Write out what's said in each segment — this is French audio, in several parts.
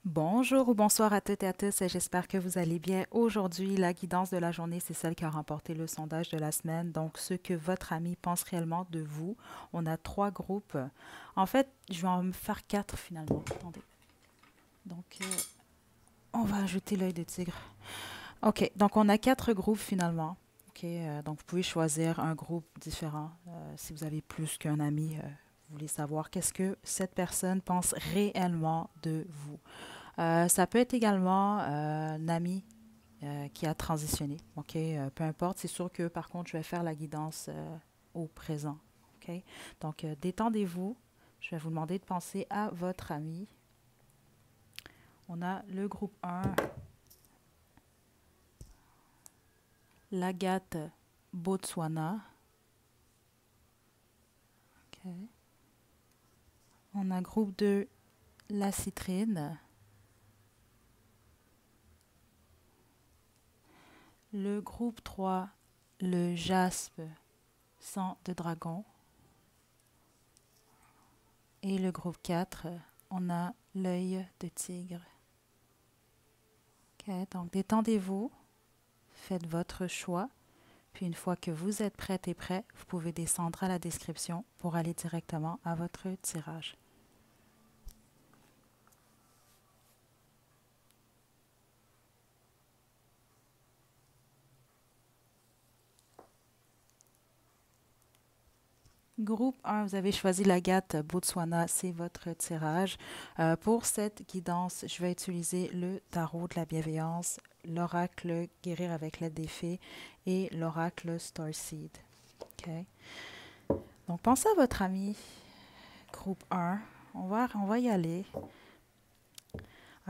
Bonjour ou bonsoir à toutes et à tous, j'espère que vous allez bien. Aujourd'hui, la guidance de la journée, c'est celle qui a remporté le sondage de la semaine. Donc, ce que votre ami pense réellement de vous. On a trois groupes. En fait, je vais en faire quatre finalement. Attendez. Donc, on va ajouter l'œil de tigre. OK, donc on a quatre groupes finalement. OK, donc vous pouvez choisir un groupe différent si vous avez plus qu'un ami. Vous voulez savoir qu'est-ce que cette personne pense réellement de vous. Ça peut être également un ami qui a transitionné. OK? Peu importe. C'est sûr que par contre, je vais faire la guidance au présent. OK? Donc, détendez-vous. Je vais vous demander de penser à votre ami. On a le groupe 1, l'Agathe Botswana. OK. On a groupe 2, la Citrine. Le groupe 3, le Jaspe sang de dragon. Et le groupe 4, on a l'œil de tigre. OK, donc détendez-vous, faites votre choix, puis une fois que vous êtes prête et prêt, vous pouvez descendre à la description pour aller directement à votre tirage. Groupe 1, vous avez choisi l'Agathe Botswana, c'est votre tirage. Pour cette guidance, je vais utiliser le tarot de la bienveillance, l'oracle Guérir avec l'aide des fées et l'oracle Starseed. OK. Donc, pensez à votre ami, groupe 1. On va y aller.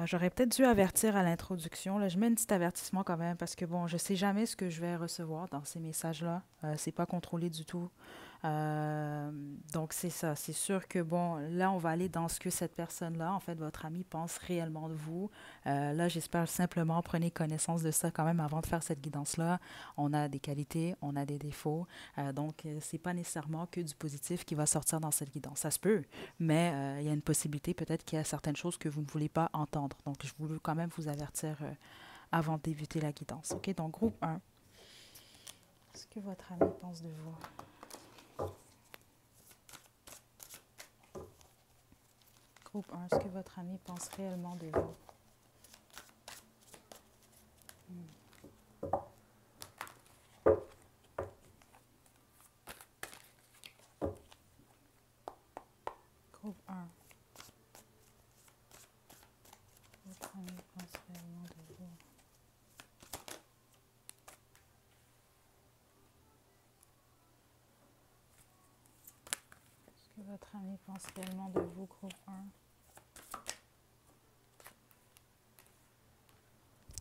J'aurais peut-être dû avertir à l'introduction. Là, je mets un petit avertissement quand même parce que bon, je sais jamais ce que je vais recevoir dans ces messages-là. C'est pas contrôlé du tout. Euh, donc c'est ça. C'est sûr que bon, là, on va aller dans ce que cette personne-là, en fait, votre ami pense réellement de vous. Là, j'espère simplement prenez connaissance de ça quand même avant de faire cette guidance-là. On a des qualités, on a des défauts. Donc, c'est pas nécessairement que du positif qui va sortir dans cette guidance. Ça se peut, mais il y a une possibilité peut-être qu'il y a certaines choses que vous ne voulez pas entendre. Donc, je voulais quand même vous avertir avant de débuter la guidance. OK, donc groupe 1. Qu'est-ce que votre ami pense de vous? Groupe 1, est-ce que votre ami pense réellement de vous? Groupe 1, votre ami pense réellement de vous? Est-ce que votre ami pense réellement de vous, groupe 1?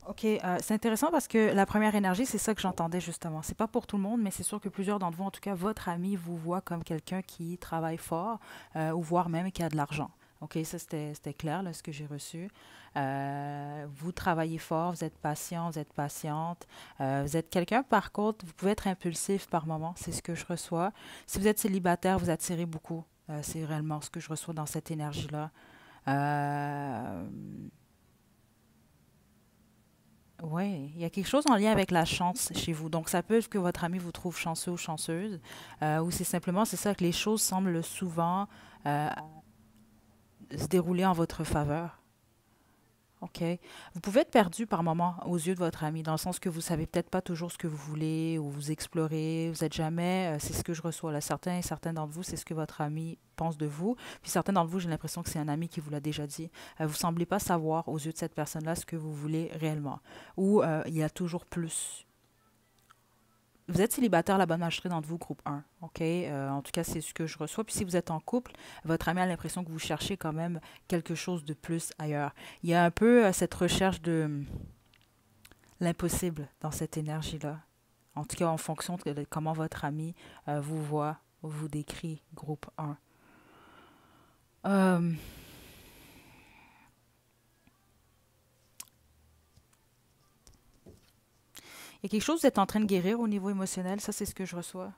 OK, c'est intéressant parce que la première énergie, c'est ça que j'entendais justement. C'est pas pour tout le monde, mais c'est sûr que plusieurs d'entre vous, en tout cas, votre ami vous voit comme quelqu'un qui travaille fort ou voire même qui a de l'argent. OK, ça c'était clair, là, ce que j'ai reçu. Vous travaillez fort, vous êtes patient, vous êtes patiente. Vous êtes quelqu'un, par contre, vous pouvez être impulsif par moment, c'est ce que je reçois. Si vous êtes célibataire, vous attirez beaucoup. C'est réellement ce que je reçois dans cette énergie-là. Euh, Oui, il y a quelque chose en lien avec la chance chez vous. Donc, ça peut être que votre ami vous trouve chanceux ou chanceuse, ou c'est simplement, c'est ça, que les choses semblent souvent euh, se dérouler en votre faveur. OK. Vous pouvez être perdu par moment aux yeux de votre ami, dans le sens que vous savez peut-être pas toujours ce que vous voulez, ou vous explorez, vous êtes jamais, c'est ce que je reçois là. Certains d'entre vous, c'est ce que votre ami pense de vous. Puis certains d'entre vous, j'ai l'impression que c'est un ami qui vous l'a déjà dit. Vous semblez pas savoir aux yeux de cette personne-là ce que vous voulez réellement. Ou il y a toujours plus. Vous êtes célibataire, la bonne majorité d'entre vous, groupe 1. OK? En tout cas, c'est ce que je reçois. Puis si vous êtes en couple, votre ami a l'impression que vous cherchez quand même quelque chose de plus ailleurs. Il y a un peu cette recherche de l'impossible dans cette énergie-là. En tout cas, en fonction de comment votre ami vous voit, vous décrit, groupe 1. Euh, il y a quelque chose que vous êtes en train de guérir au niveau émotionnel. Ça, c'est ce que je reçois.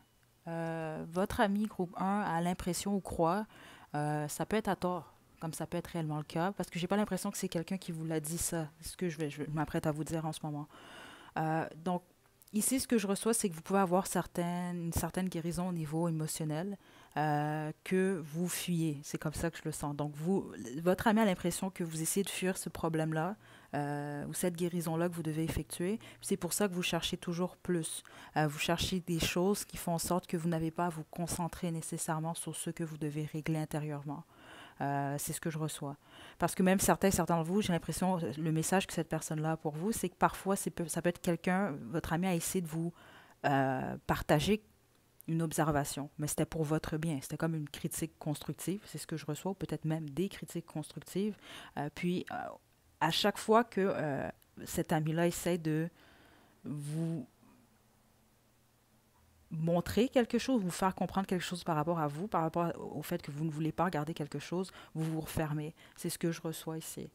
Votre ami, groupe 1, a l'impression ou croit, ça peut être à tort, comme ça peut être réellement le cas, parce que j'ai pas l'impression que c'est quelqu'un qui vous l'a dit ça, ce que je m'apprête à vous dire en ce moment. Donc, ici, ce que je reçois, c'est que vous pouvez avoir une certaine guérison au niveau émotionnel que vous fuyez. C'est comme ça que je le sens. Donc, votre ami a l'impression que vous essayez de fuir ce problème-là ou cette guérison-là que vous devez effectuer. C'est pour ça que vous cherchez toujours plus. Vous cherchez des choses qui font en sorte que vous n'avez pas à vous concentrer nécessairement sur ce que vous devez régler intérieurement. C'est ce que je reçois. Parce que même certains de vous, j'ai l'impression, le message que cette personne-là a pour vous, c'est que parfois, ça peut être quelqu'un, votre ami a essayé de vous partager une observation, mais c'était pour votre bien. C'était comme une critique constructive, c'est ce que je reçois, ou peut-être même des critiques constructives. Puis, à chaque fois que cet ami-là essaie de vous montrer quelque chose, vous faire comprendre quelque chose par rapport à vous, par rapport au fait que vous ne voulez pas regarder quelque chose, vous vous refermez. C'est ce que je reçois ici.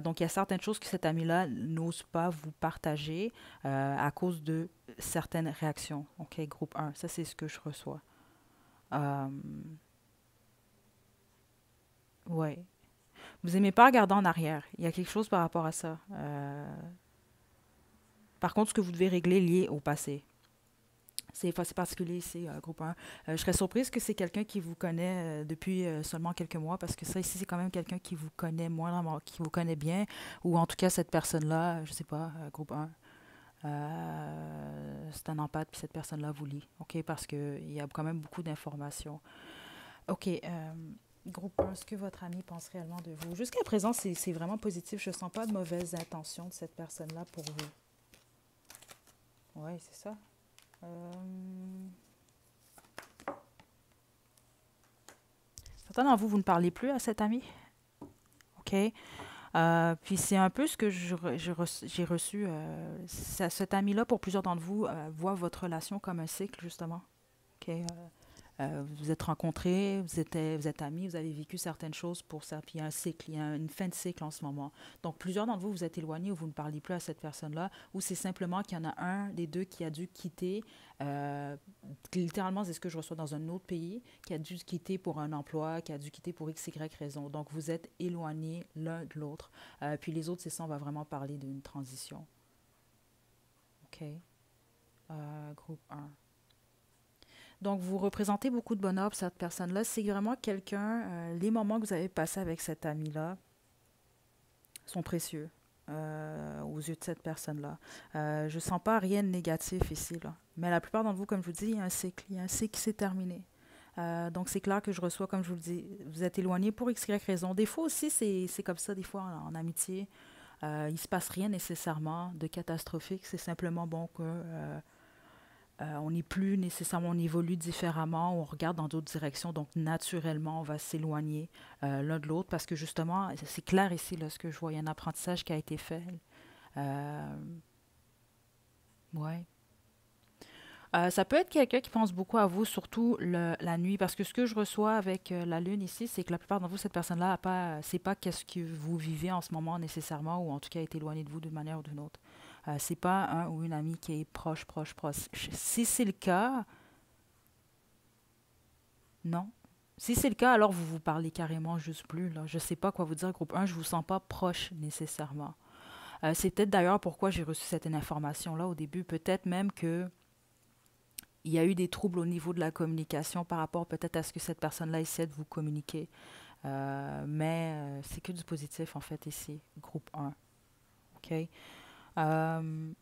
Donc, il y a certaines choses que cet ami-là n'ose pas vous partager à cause de certaines réactions. OK, groupe un, ça c'est ce que je reçois. Euh, ouais. Vous n'aimez pas regarder en arrière. Il y a quelque chose par rapport à ça. Par contre, ce que vous devez régler est lié au passé. C'est particulier ici, groupe un. Je serais surprise que c'est quelqu'un qui vous connaît depuis seulement quelques mois, parce que ça ici, c'est quand même quelqu'un qui vous connaît moindrement, qui vous connaît bien, ou en tout cas cette personne-là, je sais pas, groupe un, c'est un empath, puis cette personne-là vous lit, OK, parce qu'il y a quand même beaucoup d'informations. OK, groupe un, ce que votre ami pense réellement de vous. Jusqu'à présent, c'est vraiment positif. Je ne sens pas de mauvaises intentions de cette personne-là pour vous. Oui, c'est ça. Euh, Certains d'entre vous, vous ne parlez plus à cet ami. OK. Puis c'est un peu ce que j'ai reçu. Cet ami-là, pour plusieurs d'entre vous, voit votre relation comme un cycle, justement. OK. Vous êtes rencontrés, vous êtes amis, vous avez vécu certaines choses pour ça, puis il y a un cycle, il y a une fin de cycle en ce moment. Donc, plusieurs d'entre vous, vous êtes éloignés ou vous ne parlez plus à cette personne-là, ou c'est simplement qu'il y en a un des deux qui a dû quitter, littéralement, c'est ce que je reçois dans un autre pays, qui a dû quitter pour un emploi, qui a dû quitter pour X, Y raison. Donc, vous êtes éloignés l'un de l'autre. Puis les autres, c'est ça, on va vraiment parler d'une transition. OK. Groupe un. Donc, vous représentez beaucoup de bonheur pour cette personne-là. C'est vraiment quelqu'un, les moments que vous avez passés avec cet ami-là sont précieux aux yeux de cette personne-là. Je ne sens pas rien de négatif ici, là. Mais la plupart d'entre vous, comme je vous dis, il y a un cycle qui s'est terminé. Donc, c'est clair que je reçois, comme je vous le dis, vous êtes éloigné pour X, Y raison. Des fois aussi, c'est comme ça, des fois, en amitié. Il ne se passe rien nécessairement de catastrophique. C'est simplement bon que on n'est plus nécessairement, on évolue différemment, on regarde dans d'autres directions, donc naturellement, on va s'éloigner l'un de l'autre parce que justement, c'est clair ici, là, ce que je vois, il y a un apprentissage qui a été fait. Euh, ouais. Ça peut être quelqu'un qui pense beaucoup à vous, surtout la nuit, parce que ce que je reçois avec la lune ici, c'est que la plupart d'entre vous, cette personne-là, a pas, c'est pas qu'est-ce que vous vivez en ce moment nécessairement, ou en tout cas est éloigné de vous d'une manière ou d'une autre. C'est pas un ou une amie qui est proche, proche, proche. Si c'est le cas, non. Si c'est le cas, alors vous vous parlez carrément juste plus. Là. Je sais pas quoi vous dire, groupe un, je vous sens pas proche nécessairement. C'est peut-être d'ailleurs pourquoi j'ai reçu cette information-là au début. Peut-être même que il y a eu des troubles au niveau de la communication par rapport peut-être à ce que cette personne-là essaie de vous communiquer. Mais c'est que du positif en fait ici, groupe un. OK? Euh,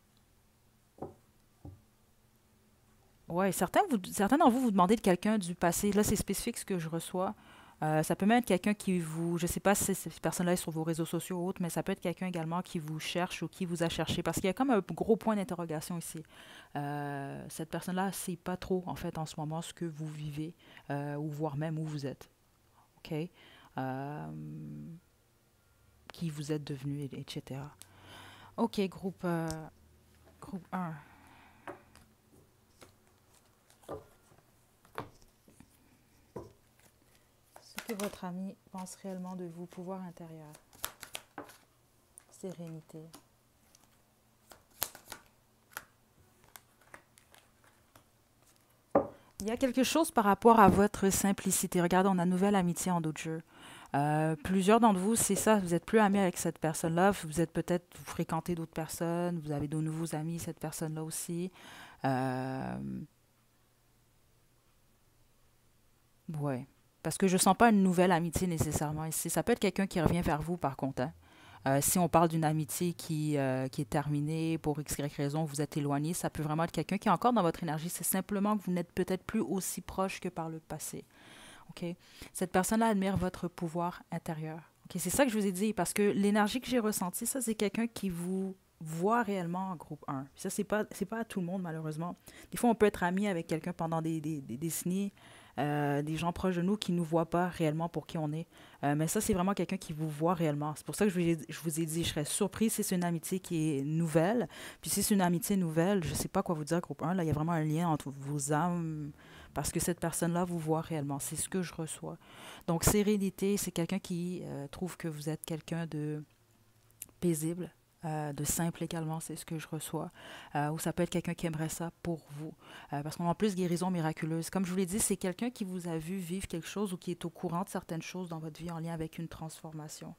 ouais, certains d'entre vous vous demandez de quelqu'un du passé. Là, c'est spécifique ce que je reçois. Ça peut même être quelqu'un qui vous, je sais pas si cette personne-là est sur vos réseaux sociaux ou autres, mais ça peut être quelqu'un également qui vous cherche ou qui vous a cherché. Parce qu'il y a comme un gros point d'interrogation ici. Cette personne-là ne sait pas trop, en fait, en ce moment, ce que vous vivez, ou voire même où vous êtes. OK? Euh, qui vous êtes devenu, etc. OK, groupe un. Ce que votre ami pense réellement de vous, pouvoir intérieur, sérénité. Il y a quelque chose par rapport à votre simplicité. Regardez, on a nouvelle amitié en d'autres jeux. Plusieurs d'entre vous, c'est ça, vous êtes plus amis avec cette personne-là, vous êtes peut-être, vous fréquentez d'autres personnes, vous avez de nouveaux amis, cette personne-là aussi. Euh, ouais. Parce que je sens pas une nouvelle amitié nécessairement ici. Ça peut être quelqu'un qui revient vers vous par contre, hein. Si on parle d'une amitié qui est terminée pour X, Y raison, vous êtes éloigné, ça peut vraiment être quelqu'un qui est encore dans votre énergie. C'est simplement que vous n'êtes peut-être plus aussi proche que par le passé. OK? Cette personne-là admire votre pouvoir intérieur. OK? C'est ça que je vous ai dit, parce que l'énergie que j'ai ressentie, ça, c'est quelqu'un qui vous voit réellement en groupe un. Ça, c'est pas à tout le monde, malheureusement. Des fois, on peut être ami avec quelqu'un pendant des décennies, des gens proches de nous qui ne nous voient pas réellement pour qui on est. Mais ça, c'est vraiment quelqu'un qui vous voit réellement. C'est pour ça que je vous ai dit, je serais surprise si c'est une amitié qui est nouvelle. Puis si c'est une amitié nouvelle, je ne sais pas quoi vous dire, groupe un. Là, il y a vraiment un lien entre vos âmes parce que cette personne-là vous voit réellement. C'est ce que je reçois. Donc, sérénité, c'est quelqu'un qui trouve que vous êtes quelqu'un de paisible, de simple également, c'est ce que je reçois. Ou ça peut être quelqu'un qui aimerait ça pour vous. Parce qu'on a en plus guérison miraculeuse. Comme je vous l'ai dit, c'est quelqu'un qui vous a vu vivre quelque chose ou qui est au courant de certaines choses dans votre vie en lien avec une transformation.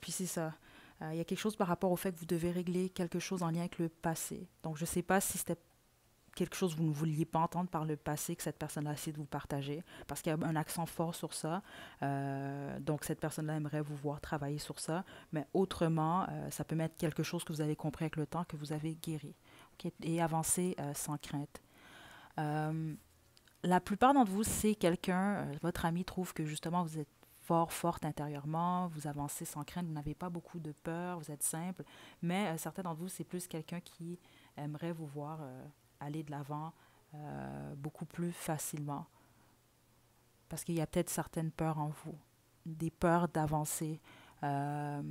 Puis c'est ça. Il y a quelque chose par rapport au fait que vous devez régler quelque chose en lien avec le passé. Donc, je ne sais pas si c'était quelque chose que vous ne vouliez pas entendre par le passé que cette personne-là a essayé de vous partager, parce qu'il y a un accent fort sur ça. Donc, cette personne-là aimerait vous voir travailler sur ça. Mais autrement, ça peut mettre quelque chose que vous avez compris avec le temps, que vous avez guéri. OK? Et avancer sans crainte. Euh, la plupart d'entre vous, c'est quelqu'un, votre ami trouve que justement vous êtes fort, forte intérieurement, vous avancez sans crainte, vous n'avez pas beaucoup de peur, vous êtes simple, mais certains d'entre vous, c'est plus quelqu'un qui aimerait vous voir aller de l'avant beaucoup plus facilement, parce qu'il y a peut-être certaines peurs en vous, des peurs d'avancer. Euh,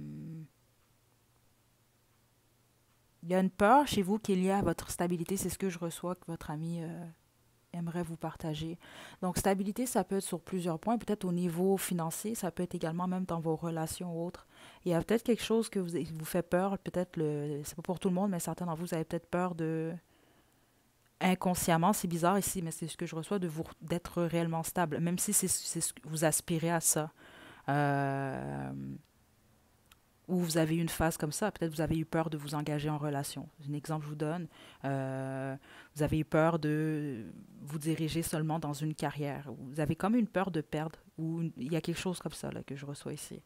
il y a une peur chez vous qui est liée à votre stabilité, c'est ce que je reçois que votre ami aimerait vous partager. Donc, stabilité, ça peut être sur plusieurs points, peut-être au niveau financier, ça peut être également même dans vos relations ou autres. Il y a peut-être quelque chose que vous fait peur, peut-être c'est pas pour tout le monde, mais certains d'entre vous, vous avez peut-être peur de, inconsciemment, c'est bizarre ici, mais c'est ce que je reçois d'être réellement stable, même si c'est ce que vous aspirez à ça. Euh, ou vous avez eu une phase comme ça, peut-être vous avez eu peur de vous engager en relation. Un exemple, je vous donne. Euh, vous avez eu peur de vous diriger seulement dans une carrière. Vous avez comme une peur de perdre. Ou il y a quelque chose comme ça là, que je reçois ici.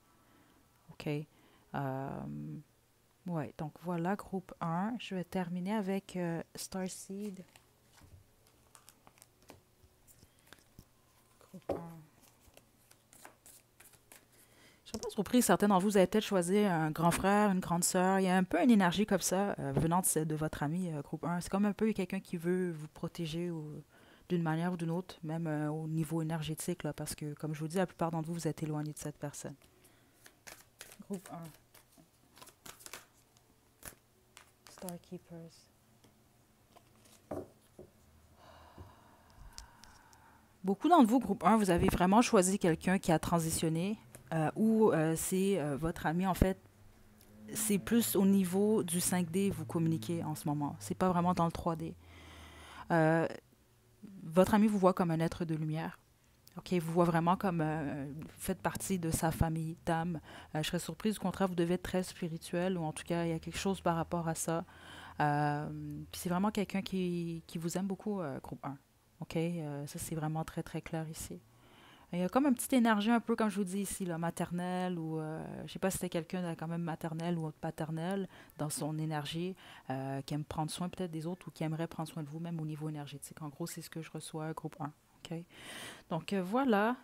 OK? Ouais, donc voilà, groupe un. Je vais terminer avec Starseed. Groupe 1. Je serais pas surpris, certains d'entre vous, vous avez peut-être choisi un grand frère, une grande sœur. Il y a un peu une énergie comme ça venant de votre ami, groupe un. C'est comme un peu quelqu'un qui veut vous protéger d'une manière ou d'une autre, même au niveau énergétique, là, parce que, comme je vous dis, la plupart d'entre vous, vous êtes éloignés de cette personne. Groupe un. Star Keepers. Beaucoup d'entre vous, groupe un, vous avez vraiment choisi quelqu'un qui a transitionné ou c'est votre ami, en fait, c'est plus au niveau du 5D vous communiquez en ce moment. C'est pas vraiment dans le 3D. Euh, votre ami vous voit comme un être de lumière. OK, vous voit vraiment comme vous faites partie de sa famille d'âme. Je serais surprise, au contraire, vous devez être très spirituel, ou en tout cas, il y a quelque chose par rapport à ça. Puis c'est vraiment quelqu'un qui vous aime beaucoup, groupe un. OK, ça c'est vraiment très très clair ici. Il y a comme une petite énergie un peu, comme je vous dis ici, là, maternelle, ou je sais pas si c'était quelqu'un de quand même maternel ou paternel dans son énergie, qui aime prendre soin peut-être des autres ou qui aimerait prendre soin de vous, même au niveau énergétique. En gros, c'est ce que je reçois, groupe un. OK? Donc voilà.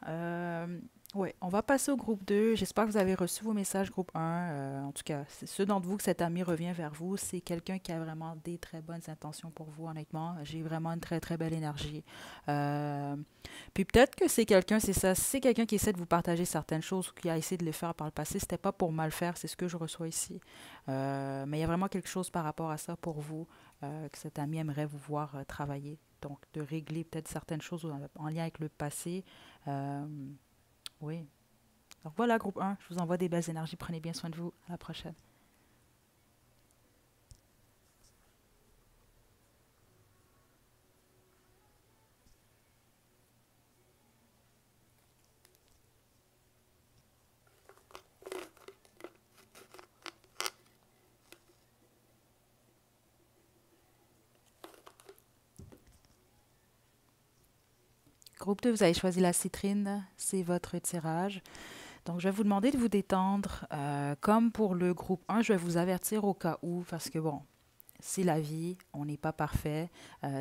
Ouais, on va passer au groupe 2. J'espère que vous avez reçu vos messages groupe un. En tout cas, c'est ceux d'entre vous que cet ami revient vers vous. C'est quelqu'un qui a vraiment des très bonnes intentions pour vous, honnêtement. J'ai vraiment une très, très belle énergie. Euh, Puis peut-être que c'est quelqu'un, c'est ça, c'est quelqu'un qui essaie de vous partager certaines choses ou qui a essayé de les faire par le passé. C'était pas pour mal faire, c'est ce que je reçois ici. Mais il y a vraiment quelque chose par rapport à ça pour vous, que cet ami aimerait vous voir travailler. Donc, de régler peut-être certaines choses en lien avec le passé. Euh, oui. Donc voilà, groupe un, je vous envoie des belles énergies. Prenez bien soin de vous. À la prochaine. Groupe 2, vous avez choisi la citrine, c'est votre tirage. Donc, je vais vous demander de vous détendre. Comme pour le groupe 1, je vais vous avertir au cas où, parce que bon, c'est la vie, on n'est pas parfait.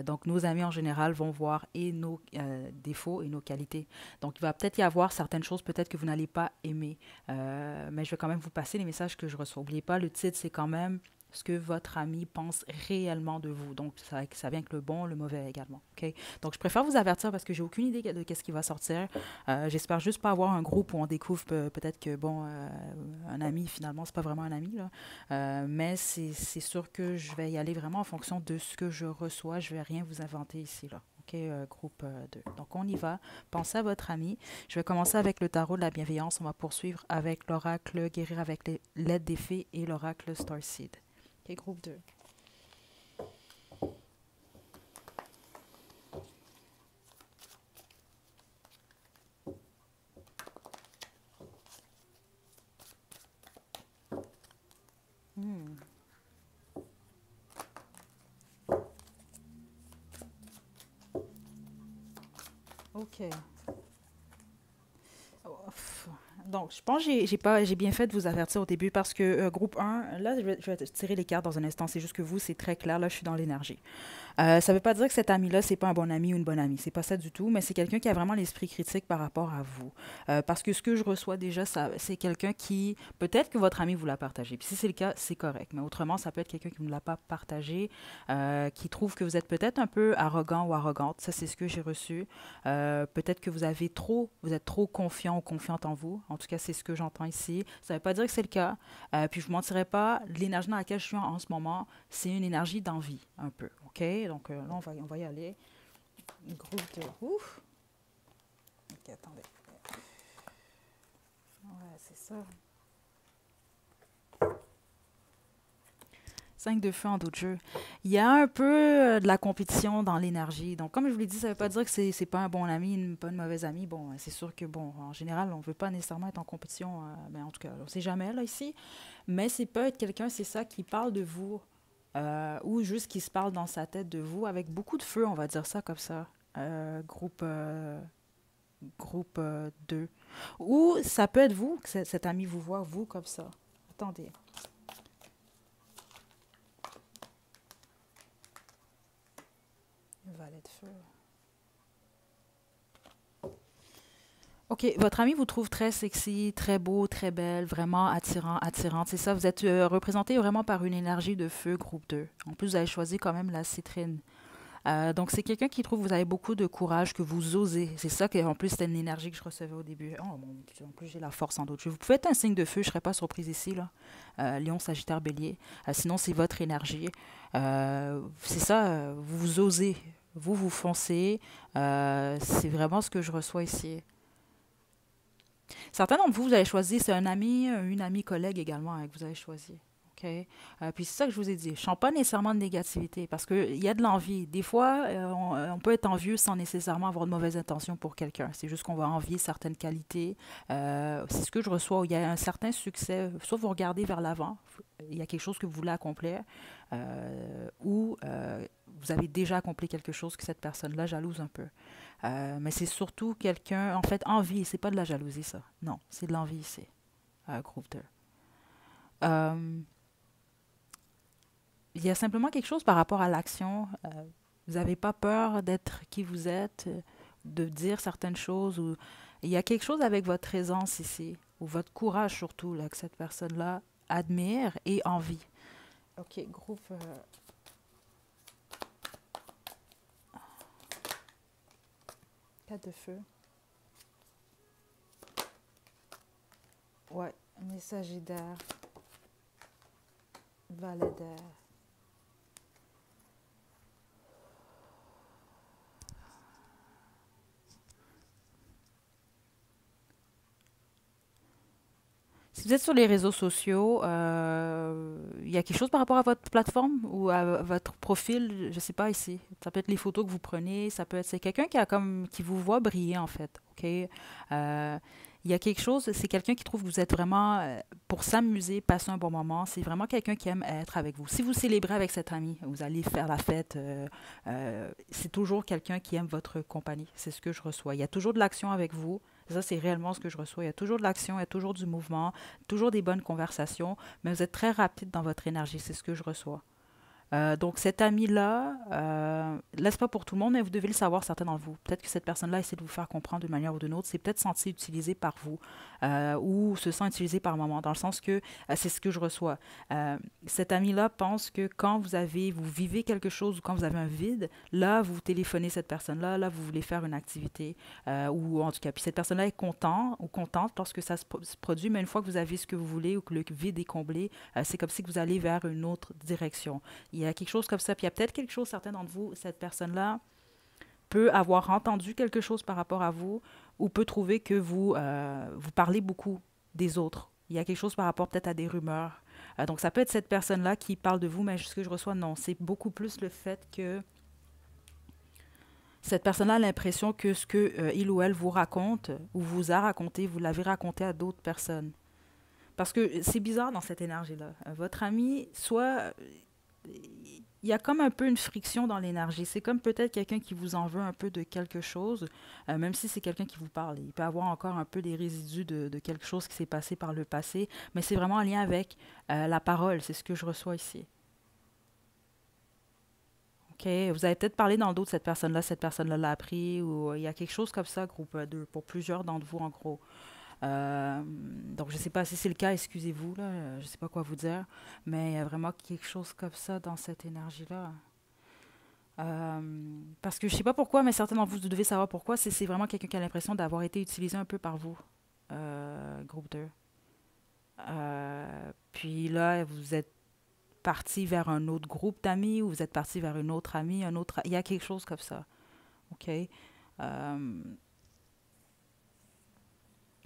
Donc, nos amis en général vont voir et nos défauts et nos qualités. Donc, il va peut-être y avoir certaines choses peut-être que vous n'allez pas aimer. Mais je vais quand même vous passer les messages que je reçois. N'oubliez pas, le titre, c'est quand même ce que votre ami pense réellement de vous. Donc, ça vient avec le bon, le mauvais également. OK? Donc, je préfère vous avertir parce que j'ai aucune idée de qu'est-ce qui va sortir. J'espère juste pas avoir un groupe où on découvre peut-être que, bon, un ami, finalement, c'est pas vraiment un ami, là. Mais c'est sûr que je vais y aller vraiment en fonction de ce que je reçois. Je vais rien vous inventer ici, là. OK, groupe 2. Donc, on y va. Pensez à votre ami. Je vais commencer avec le tarot de la bienveillance. On va poursuivre avec l'oracle guérir avec l'aide des fées et l'oracle Starseed. OK, groupe 2. Hmm, OK. Ouf. Donc, je pense que j'ai bien fait de vous avertir au début parce que groupe un, là, je vais tirer les cartes dans un instant. C'est juste que vous, c'est très clair. Là, je suis dans l'énergie. Ça ne veut pas dire que cet ami-là, c'est pas un bon ami ou une bonne amie. C'est pas ça du tout, mais c'est quelqu'un qui a vraiment l'esprit critique par rapport à vous. Parce que ce que je reçois déjà, c'est quelqu'un qui, peut-être que votre ami vous l'a partagé. Puis si c'est le cas, c'est correct. Mais autrement, ça peut être quelqu'un qui ne l'a pas partagé, qui trouve que vous êtes peut-être un peu arrogant ou arrogante. Ça, c'est ce que j'ai reçu. Peut-être que vous êtes trop confiant ou confiante en vous. En tout cas, c'est ce que j'entends ici. Ça ne veut pas dire que c'est le cas. Puis je ne mentirais pas, l'énergie dans laquelle je suis en ce moment, c'est une énergie d'envie, un peu. OK? Donc là, on va y aller. Groupe de... Ouf! OK, attendez. Ouais, c'est ça. 5 de feu en d'autres jeux. Il y a un peu de la compétition dans l'énergie. Donc, comme je vous l'ai dit, ça ne veut pas dire que c'est pas un bon ami, pas une mauvaise amie. Bon, c'est sûr que, bon, en général, on ne veut pas nécessairement être en compétition. Mais en tout cas, on ne sait jamais, là, ici. Mais c'est peut être quelqu'un, c'est ça, qui parle de vous ou juste qui se parle dans sa tête de vous avec beaucoup de feu, on va dire ça comme ça. Groupe, groupe 2. Ou ça peut être vous, que cet ami vous voit, vous, comme ça. Attendez. Valet de feu. OK, votre ami vous trouve très sexy, très beau, très belle, vraiment attirant, attirante. C'est ça, vous êtes représenté vraiment par une énergie de feu, groupe 2. En plus, vous avez choisi quand même la citrine. Donc, c'est quelqu'un qui trouve que vous avez beaucoup de courage, que vous osez. C'est ça en plus, c'était une énergie que je recevais au début. Oh, mon Dieu, en plus, j'ai la force en d'autres jeux. Vous pouvez être un signe de feu, je ne serais pas surprise ici, là. Lion, Sagittaire, Bélier. Sinon, c'est votre énergie. C'est ça, vous osez. Vous foncez. C'est vraiment ce que je reçois ici. Certains d'entre vous, vous avez choisi, c'est un ami, une amie collègue également que vous avez choisi. OK? Puis c'est ça que je vous ai dit. Je ne sens pas nécessairement de négativité parce qu'il y a de l'envie. Des fois, on peut être envieux sans nécessairement avoir de mauvaises intentions pour quelqu'un. C'est juste qu'on va envier certaines qualités. C'est ce que je reçois. Il y a un certain succès. Soit vous regardez vers l'avant, il y a quelque chose que vous voulez accomplir, ou vous avez déjà accompli quelque chose que cette personne-là jalouse un peu. Mais c'est surtout quelqu'un, en fait, envie. C'est pas de la jalousie, ça. Non, c'est de l'envie ici, groupe 2. Euh, il y a simplement quelque chose par rapport à l'action. Vous n'avez pas peur d'être qui vous êtes, de dire certaines choses. Ou... Il y a quelque chose avec votre présence ici, ou votre courage surtout, là, que cette personne-là admire et envie. OK, groupe 4 de feu. Ouais, messager d'air, valet d'air. Si vous êtes sur les réseaux sociaux, il y a quelque chose par rapport à votre plateforme ou à votre profil, je ne sais pas ici. Ça peut être les photos que vous prenez, ça peut être c'est quelqu'un qui a comme qui vous voit briller en fait. OK? Il Il y a quelque chose, c'est quelqu'un qui trouve que vous êtes vraiment, pour s'amuser, passer un bon moment. C'est vraiment quelqu'un qui aime être avec vous. Si vous célébrez avec cet ami, vous allez faire la fête, c'est toujours quelqu'un qui aime votre compagnie. C'est ce que je reçois. Il y a toujours de l'action avec vous. Ça, c'est réellement ce que je reçois. Il y a toujours de l'action, il y a toujours du mouvement, toujours des bonnes conversations, mais vous êtes très rapide dans votre énergie. C'est ce que je reçois. Donc cet ami-là, laisse pas pour tout le monde, mais vous devez le savoir, certains d'entre vous. Peut-être que cette personne-là essaie de vous faire comprendre d'une manière ou d'une autre. C'est peut-être senti utilisé par vous ou se sent utilisé par moment, dans le sens que c'est ce que je reçois. Cet ami-là pense que quand vous vivez quelque chose ou quand vous avez un vide, là, vous téléphonez cette personne-là, là, vous voulez faire une activité ou en tout cas, puis cette personne-là est content ou contente lorsque ça se produit, mais une fois que vous avez ce que vous voulez ou que le vide est comblé, c'est comme si que vous allez vers une autre direction. Il y a quelque chose comme ça. Puis il y a peut-être quelque chose, certains d'entre vous, cette personne-là peut avoir entendu quelque chose par rapport à vous ou peut trouver que vous parlez beaucoup des autres. Il y a quelque chose par rapport peut-être à des rumeurs. Donc ça peut être cette personne-là qui parle de vous, mais ce que je reçois, non. C'est beaucoup plus le fait que cette personne-là a l'impression que ce que il ou elle vous raconte ou vous a raconté, vous l'avez raconté à d'autres personnes. Parce que c'est bizarre dans cette énergie-là. Votre ami, soit il y a comme un peu une friction dans l'énergie. C'est comme peut-être quelqu'un qui vous en veut un peu de quelque chose, même si c'est quelqu'un qui vous parle. Il peut avoir encore un peu des résidus de quelque chose qui s'est passé par le passé, mais c'est vraiment en lien avec la parole. C'est ce que je reçois ici. OK? Vous avez peut-être parlé dans le dos de cette personne-là l'a appris, ou il y a quelque chose comme ça, groupe 2, pour plusieurs d'entre vous, en gros. Donc, je ne sais pas si c'est le cas, excusez-vous, là, je ne sais pas quoi vous dire, mais il y a vraiment quelque chose comme ça dans cette énergie-là. Parce que je ne sais pas pourquoi, mais certains d'entre vous, vous devez savoir pourquoi. C'est vraiment quelqu'un qui a l'impression d'avoir été utilisé un peu par vous, groupe 2. Puis là, vous êtes parti vers un autre groupe d'amis ou vous êtes parti vers une autre amie, un autre... Il y a quelque chose comme ça, OK? Euh,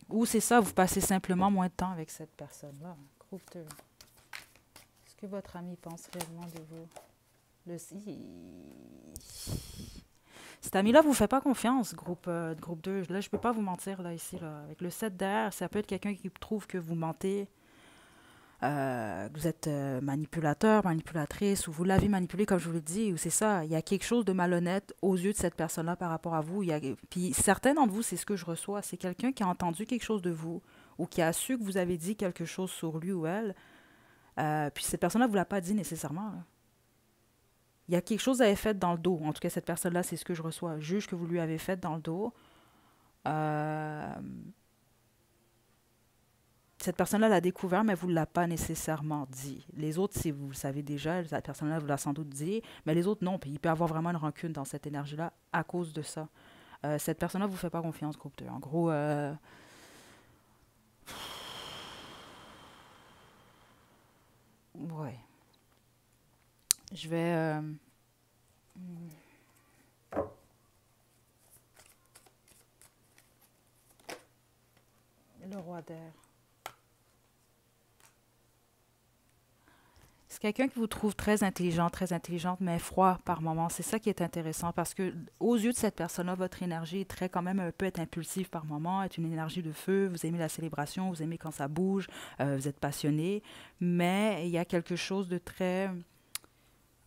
ou c'est ça, vous passez simplement moins de temps avec cette personne-là. Groupe 2. Est-ce que votre ami pense réellement de vous? Le Cet ami-là vous fait pas confiance, groupe 2. Là, je peux pas vous mentir, là, ici, là. Avec le 7 derrière, ça peut être quelqu'un qui trouve que vous mentez, que vous êtes manipulateur, manipulatrice, ou vous l'avez manipulé, comme je vous l'ai dit, ou c'est ça. Il y a quelque chose de malhonnête aux yeux de cette personne-là par rapport à vous. Puis certains d'entre vous, c'est ce que je reçois. C'est quelqu'un qui a entendu quelque chose de vous, ou qui a su que vous avez dit quelque chose sur lui ou elle. Puis cette personne-là ne vous l'a pas dit nécessairement, là. Il y a quelque chose que vous avez fait dans le dos. En tout cas, cette personne-là, c'est ce que je reçois. Juge que vous lui avez fait dans le dos. Euh, Cette personne-là l'a découvert, mais vous ne l'a pas nécessairement dit. Les autres, si vous le savez déjà, cette personne-là vous l'a sans doute dit, mais les autres, non. Puis il peut y avoir vraiment une rancune dans cette énergie-là à cause de ça. Cette personne-là ne vous fait pas confiance, groupe 2. En gros, ouais. Je vais... le roi d'air. C'est quelqu'un qui vous trouve très intelligent, très intelligente, mais froid par moments. C'est ça qui est intéressant parce que aux yeux de cette personne-là, votre énergie est très quand même peut être impulsive par moments, est une énergie de feu. Vous aimez la célébration, vous aimez quand ça bouge, vous êtes passionné, mais il y a quelque chose de très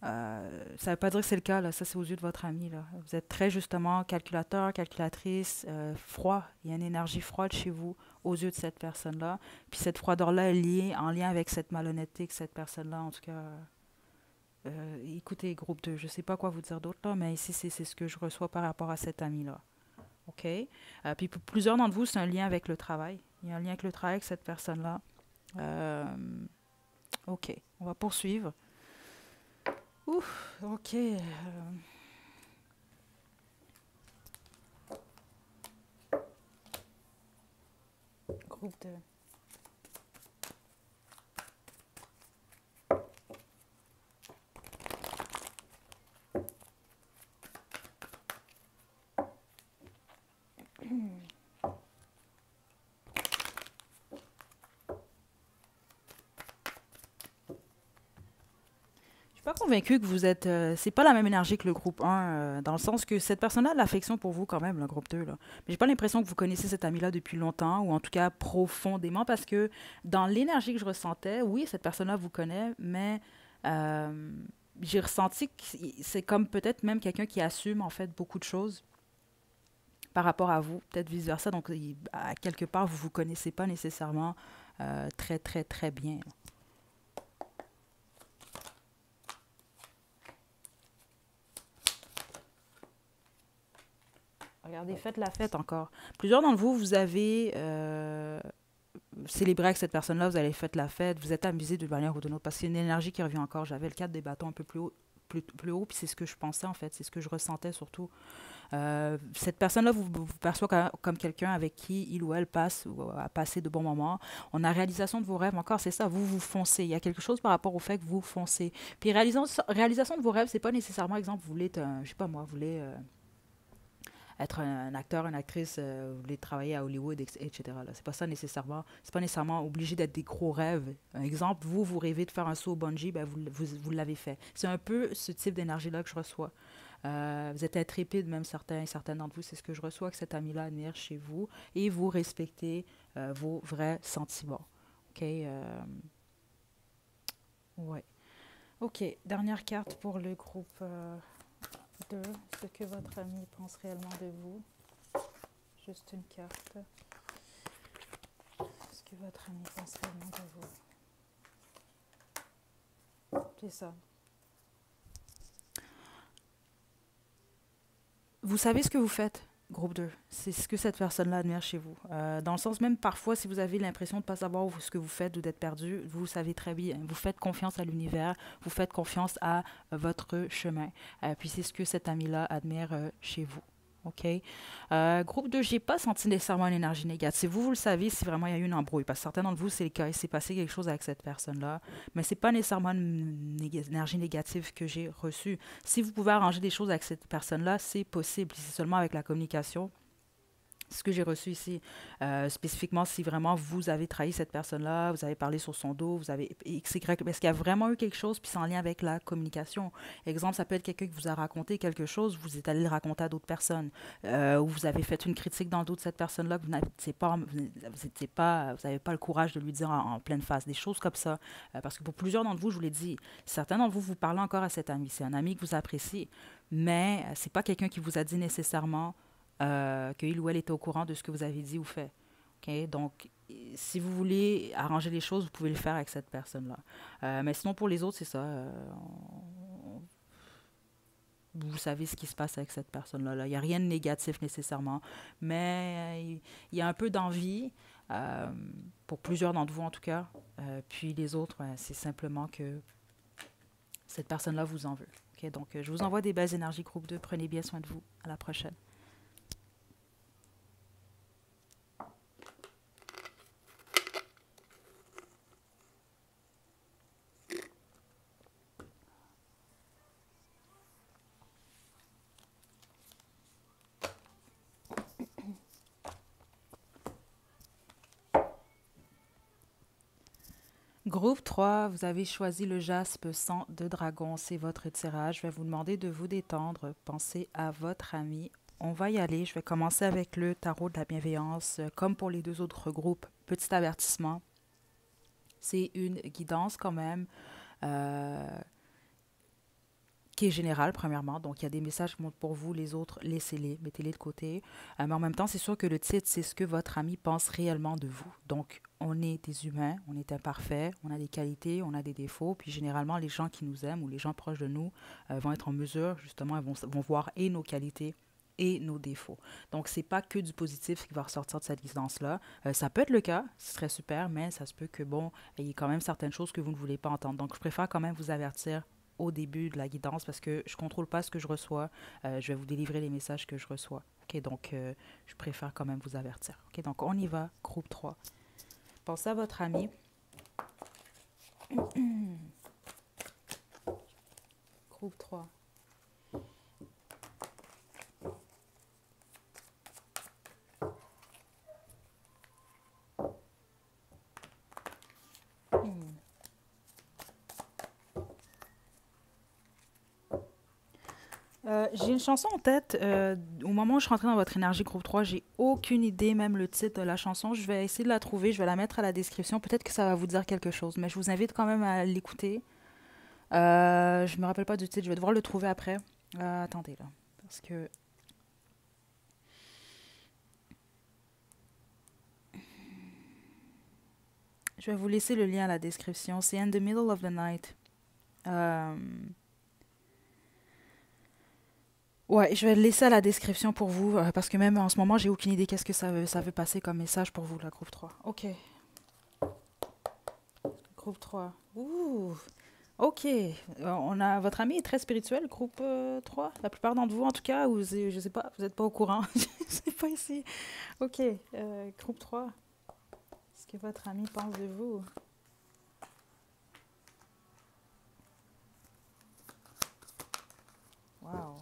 ça ne veut pas dire que c'est le cas, là. Ça, c'est aux yeux de votre ami, là. Vous êtes très justement calculateur, calculatrice, froid. Il y a une énergie froide chez vous aux yeux de cette personne-là. Puis cette froideur-là est liée, en lien avec cette malhonnêteté que cette personne-là, en tout cas. Écoutez, groupe 2, je ne sais pas quoi vous dire d'autre, là, mais ici, c'est ce que je reçois par rapport à cet ami-là. OK? Puis pour plusieurs d'entre vous, c'est un lien avec le travail. Il y a un lien avec le travail avec cette personne-là. OK, on va poursuivre. Ouf, OK. Groupe de... Je Pas convaincu que vous êtes. C'est pas la même énergie que le groupe un, dans le sens que cette personne-là a de l'affection pour vous quand même, le groupe 2 là. Mais j'ai pas l'impression que vous connaissez cet ami-là depuis longtemps, ou en tout cas profondément, parce que dans l'énergie que je ressentais, oui, cette personne-là vous connaît, mais euh, j'ai ressenti que c'est comme peut-être même quelqu'un qui assume en fait beaucoup de choses par rapport à vous, peut-être vice-versa. Donc, à quelque part, vous vous connaissez pas nécessairement très, très, très bien. Regardez, faites la fête encore. Plusieurs d'entre vous, vous avez célébré avec cette personne-là, vous avez fait la fête, vous êtes amusé d'une manière ou d'une autre, parce qu'il y a une énergie qui revient encore. J'avais le cadre des bâtons un peu plus haut, plus haut, puis c'est ce que je pensais en fait, c'est ce que je ressentais surtout. Cette personne-là vous perçoit comme quelqu'un avec qui il ou elle passe ou a passé de bons moments. On a réalisation de vos rêves encore, c'est ça, vous foncez. Il y a quelque chose par rapport au fait que vous foncez. Puis réalisation de vos rêves, c'est pas nécessairement, exemple, vous voulez être, je sais pas moi, vous voulez être un acteur, une actrice, vous voulez travailler à Hollywood, etc. Là. C'est pas ça nécessairement. C'est pas nécessairement obligé d'être des gros rêves. Un exemple, vous rêvez de faire un saut au bungee, ben vous l'avez fait. C'est un peu ce type d'énergie-là que je reçois. Vous êtes intrépide, même certains d'entre vous, c'est ce que je reçois que cet ami-là admire chez vous, et vous respectez vos vrais sentiments. OK? Ouais. OK. Dernière carte pour le groupe 2. Ce que votre ami pense réellement de vous. Juste une carte. Ce que votre ami pense réellement de vous. C'est ça. Vous savez ce que vous faites, groupe 2. C'est ce que cette personne-là admire chez vous. Dans le sens même, parfois, si vous avez l'impression de ne pas savoir ce que vous faites ou d'être perdu, vous savez très bien. Vous faites confiance à l'univers, vous faites confiance à votre chemin. Puis c'est ce que cet ami-là admire chez vous. OK? Groupe 2, j'ai pas senti nécessairement une énergie négative. Vous le savez si vraiment il y a eu une embrouille. Parce que certains d'entre vous, c'est le cas. Il s'est passé quelque chose avec cette personne-là. Mais c'est pas nécessairement une énergie négative que j'ai reçue. Si vous pouvez arranger des choses avec cette personne-là, c'est possible. C'est seulement avec la communication ce que j'ai reçu ici, spécifiquement si vraiment vous avez trahi cette personne-là, vous avez parlé sur son dos, vous avez X, Y, parce qu'il y a vraiment eu quelque chose, puis c'est en lien avec la communication. Exemple, ça peut être quelqu'un qui vous a raconté quelque chose, vous êtes allé le raconter à d'autres personnes, ou vous avez fait une critique dans le dos de cette personne-là que vous n'avez pas le courage de lui dire en pleine face, des choses comme ça. Parce que pour plusieurs d'entre vous, je vous l'ai dit, certains d'entre vous, vous parlez encore à cet ami, c'est un ami que vous appréciez, mais c'est pas quelqu'un qui vous a dit nécessairement qu'il ou elle était au courant de ce que vous avez dit ou fait. Okay? Donc, si vous voulez arranger les choses, vous pouvez le faire avec cette personne-là. Mais sinon, pour les autres, c'est ça. Vous savez ce qui se passe avec cette personne-là. Là. Il n'y a rien de négatif nécessairement, mais il y a un peu d'envie, euh, pour plusieurs d'entre vous en tout cas. Puis les autres, c'est simplement que cette personne-là vous en veut. Okay? Donc, je vous envoie des belles énergies groupe 2. Prenez bien soin de vous. À la prochaine. Groupe 3, vous avez choisi le jaspe sang de dragon, c'est votre tirage. Je vais vous demander de vous détendre, pensez à votre ami. On va y aller, je vais commencer avec le tarot de la bienveillance. Comme pour les deux autres groupes, petit avertissement, c'est une guidance quand même. Euh, qui est général, premièrement. Donc, il y a des messages qui montent pour vous, les autres, laissez-les, mettez-les de côté. Mais en même temps, c'est sûr que le titre, c'est ce que votre ami pense réellement de vous. Donc, on est des humains, on est imparfaits, on a des qualités, on a des défauts. Puis, généralement, les gens qui nous aiment ou les gens proches de nous vont être en mesure, justement, vont voir et nos qualités et nos défauts. Donc, c'est pas que du positif qui va ressortir de cette guidance-là. Ça peut être le cas, ce serait super, mais ça se peut que, bon, il y ait quand même certaines choses que vous ne voulez pas entendre. Donc, je préfère quand même vous avertir au début de la guidance parce que je ne contrôle pas ce que je reçois. Je vais vous délivrer les messages que je reçois. OK, donc, je préfère quand même vous avertir. OK, donc, on y va. Groupe 3. Pensez à votre ami. Groupe 3. J'ai une chanson en tête. Au moment où je suis rentrée dans votre énergie groupe 3, j'ai aucune idée, même le titre de la chanson. Je vais essayer de la trouver, je vais la mettre à la description. Peut-être que ça va vous dire quelque chose, mais je vous invite quand même à l'écouter. Je me rappelle pas du titre, je vais devoir le trouver après. Attendez là, parce que je vais vous laisser le lien à la description. C'est In the Middle of the Night. Euh, Ouais, je vais le laisser à la description pour vous, parce que même en ce moment, j'ai aucune idée qu'est-ce que ça veut passer comme message pour vous, la groupe 3. Ok, groupe 3. Ouh, ok. On a, votre ami est très spirituel, groupe 3. La plupart d'entre vous, en tout cas, ou je sais pas, vous n'êtes pas au courant. Je sais pas ici. Ok, groupe 3. Qu'est-ce que votre ami pense de vous? Wow.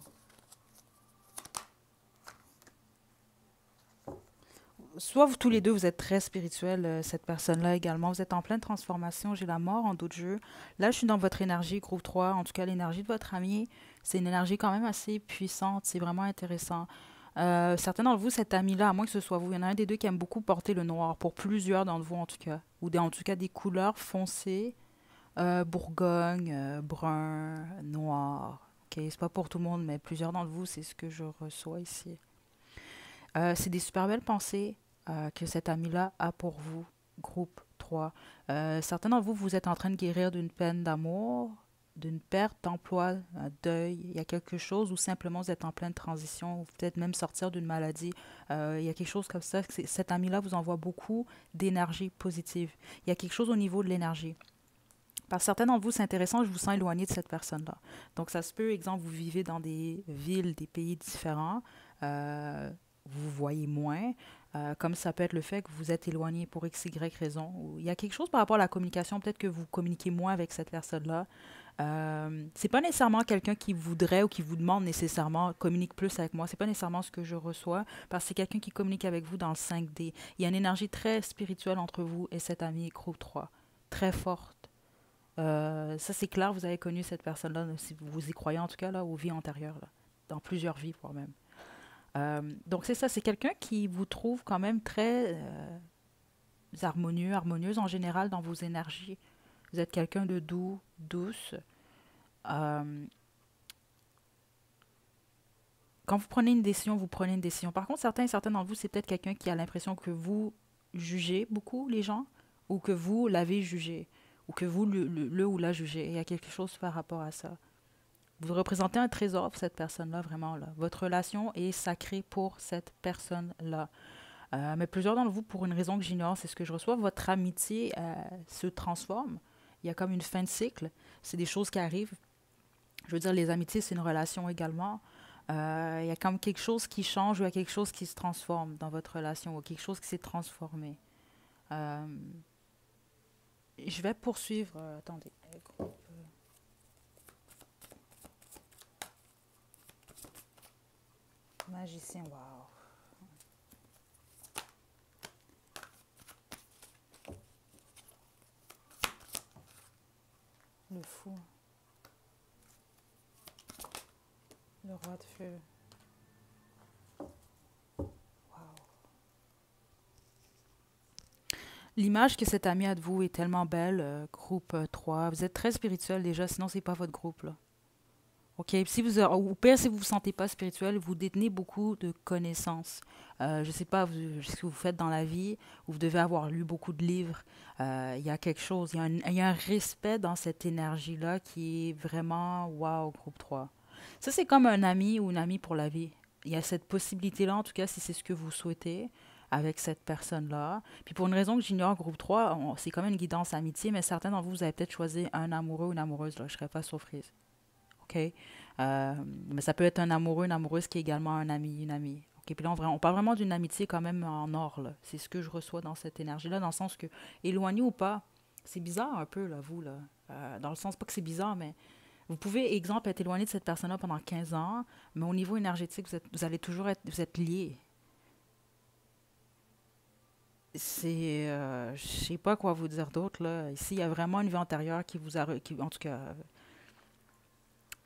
Soit vous tous les deux, vous êtes très spirituels, cette personne-là également. Vous êtes en pleine transformation. J'ai la mort en d'autres jeux. Là, je suis dans votre énergie, groupe 3. En tout cas, l'énergie de votre ami, c'est une énergie quand même assez puissante. C'est vraiment intéressant. Certains d'entre vous, cet ami-là, à moins que ce soit vous, il y en a un des deux qui aime beaucoup porter le noir. Pour plusieurs d'entre vous, en tout cas. Ou en tout cas des couleurs foncées, bourgogne, brun, noir. Ok, c'est pas pour tout le monde, mais plusieurs d'entre vous, c'est ce que je reçois ici. C'est des super belles pensées que cet ami-là a pour vous, groupe 3. Certains d'entre vous, vous êtes en train de guérir d'une peine d'amour, d'une perte d'emploi, un deuil. Il y a quelque chose ou simplement vous êtes en pleine transition, ou peut-être même sortir d'une maladie. Il y a quelque chose comme ça. Cet ami-là vous envoie beaucoup d'énergie positive. Il y a quelque chose au niveau de l'énergie. Parce que certains d'entre vous, c'est intéressant, je vous sens éloigné de cette personne-là. Donc, ça se peut, exemple, vous vivez dans des villes, des pays différents, vous voyez moins, comme ça peut être le fait que vous êtes éloigné pour X, Y raison. Ou il y a quelque chose par rapport à la communication, peut-être que vous communiquez moins avec cette personne-là. C'est pas nécessairement quelqu'un qui voudrait ou qui vous demande nécessairement communique plus avec moi. C'est pas nécessairement ce que je reçois, parce que c'est quelqu'un qui communique avec vous dans le 5D. Il y a une énergie très spirituelle entre vous et cet ami groupe 3, très forte. Ça, c'est clair, vous avez connu cette personne-là, si vous y croyez en tout cas, là, aux vies antérieures, là, dans plusieurs vies, voire même. Donc, c'est ça, c'est quelqu'un qui vous trouve quand même très harmonieux, harmonieuse en général dans vos énergies. Vous êtes quelqu'un de doux, douce. Euh, Quand vous prenez une décision, vous prenez une décision. Par contre, certains d'entre vous, c'est peut-être quelqu'un qui a l'impression que vous jugez beaucoup les gens ou que vous l'avez jugé ou que vous le ou la jugez. Il y a quelque chose par rapport à ça. Vous représentez un trésor pour cette personne-là, vraiment. Là. Votre relation est sacrée pour cette personne-là. Mais plusieurs d'entre vous, pour une raison que j'ignore, c'est ce que je reçois, votre amitié se transforme. Il y a comme une fin de cycle. C'est des choses qui arrivent. Je veux dire, les amitiés, c'est une relation également. Il y a comme quelque chose qui change ou il y a quelque chose qui se transforme dans votre relation ou quelque chose qui s'est transformé. Euh, je vais poursuivre. Attendez. Groupe magicien, wow. Le fou. Le roi de feu. Wow. L'image que cet ami a de vous est tellement belle, groupe 3. Vous êtes très spirituel déjà, sinon c'est pas votre groupe là. OK, si vous ou pire si vous vous sentez pas spirituel, vous détenez beaucoup de connaissances. Je sais pas ce que vous faites dans la vie, ou vous devez avoir lu beaucoup de livres. Il y a quelque chose, il y a un respect dans cette énergie-là qui est vraiment wow, groupe 3. Ça, c'est comme un ami ou une amie pour la vie. Il y a cette possibilité-là, en tout cas, si c'est ce que vous souhaitez avec cette personne-là. Puis pour une raison que j'ignore, groupe 3, c'est comme une guidance amitié, mais certains d'entre vous, vous avez peut-être choisi un amoureux ou une amoureuse, là, je serais pas surprise. OK? Mais ça peut être un amoureux, une amoureuse qui est également un ami, une amie. OK? Puis là, on parle vraiment d'une amitié quand même en or, là. C'est ce que je reçois dans cette énergie-là, dans le sens que, éloigné ou pas, c'est bizarre un peu, là, vous, là. Dans le sens, pas que c'est bizarre, mais vous pouvez, exemple, être éloigné de cette personne-là pendant 15 ans, mais au niveau énergétique, vous allez toujours être, vous êtes liés. C'est, je sais pas quoi vous dire d'autre, là. Ici, il y a vraiment une vie antérieure qui vous a, en tout cas,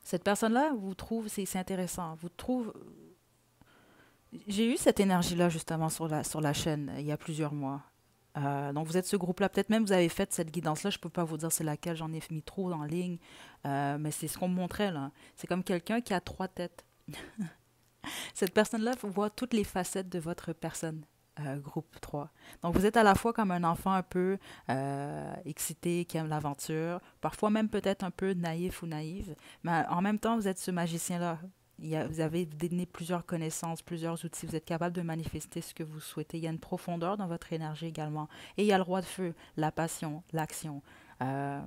Cette personne-là vous trouve, c'est intéressant, vous trouve, j'ai eu cette énergie-là justement sur la chaîne il y a plusieurs mois. Donc vous êtes ce groupe-là, peut-être même vous avez fait cette guidance-là, je peux pas vous dire c'est laquelle, j'en ai mis trop en ligne, mais c'est ce qu'on me montrait là. C'est comme quelqu'un qui a trois têtes. Cette personne-là voit toutes les facettes de votre personne, groupe 3. Donc, vous êtes à la fois comme un enfant un peu excité, qui aime l'aventure, parfois même peut-être un peu naïf ou naïve, mais en même temps, vous êtes ce magicien-là. Vous avez donné plusieurs connaissances, plusieurs outils. Vous êtes capable de manifester ce que vous souhaitez. Il y a une profondeur dans votre énergie également. Et il y a le roi de feu, la passion, l'action. Euh,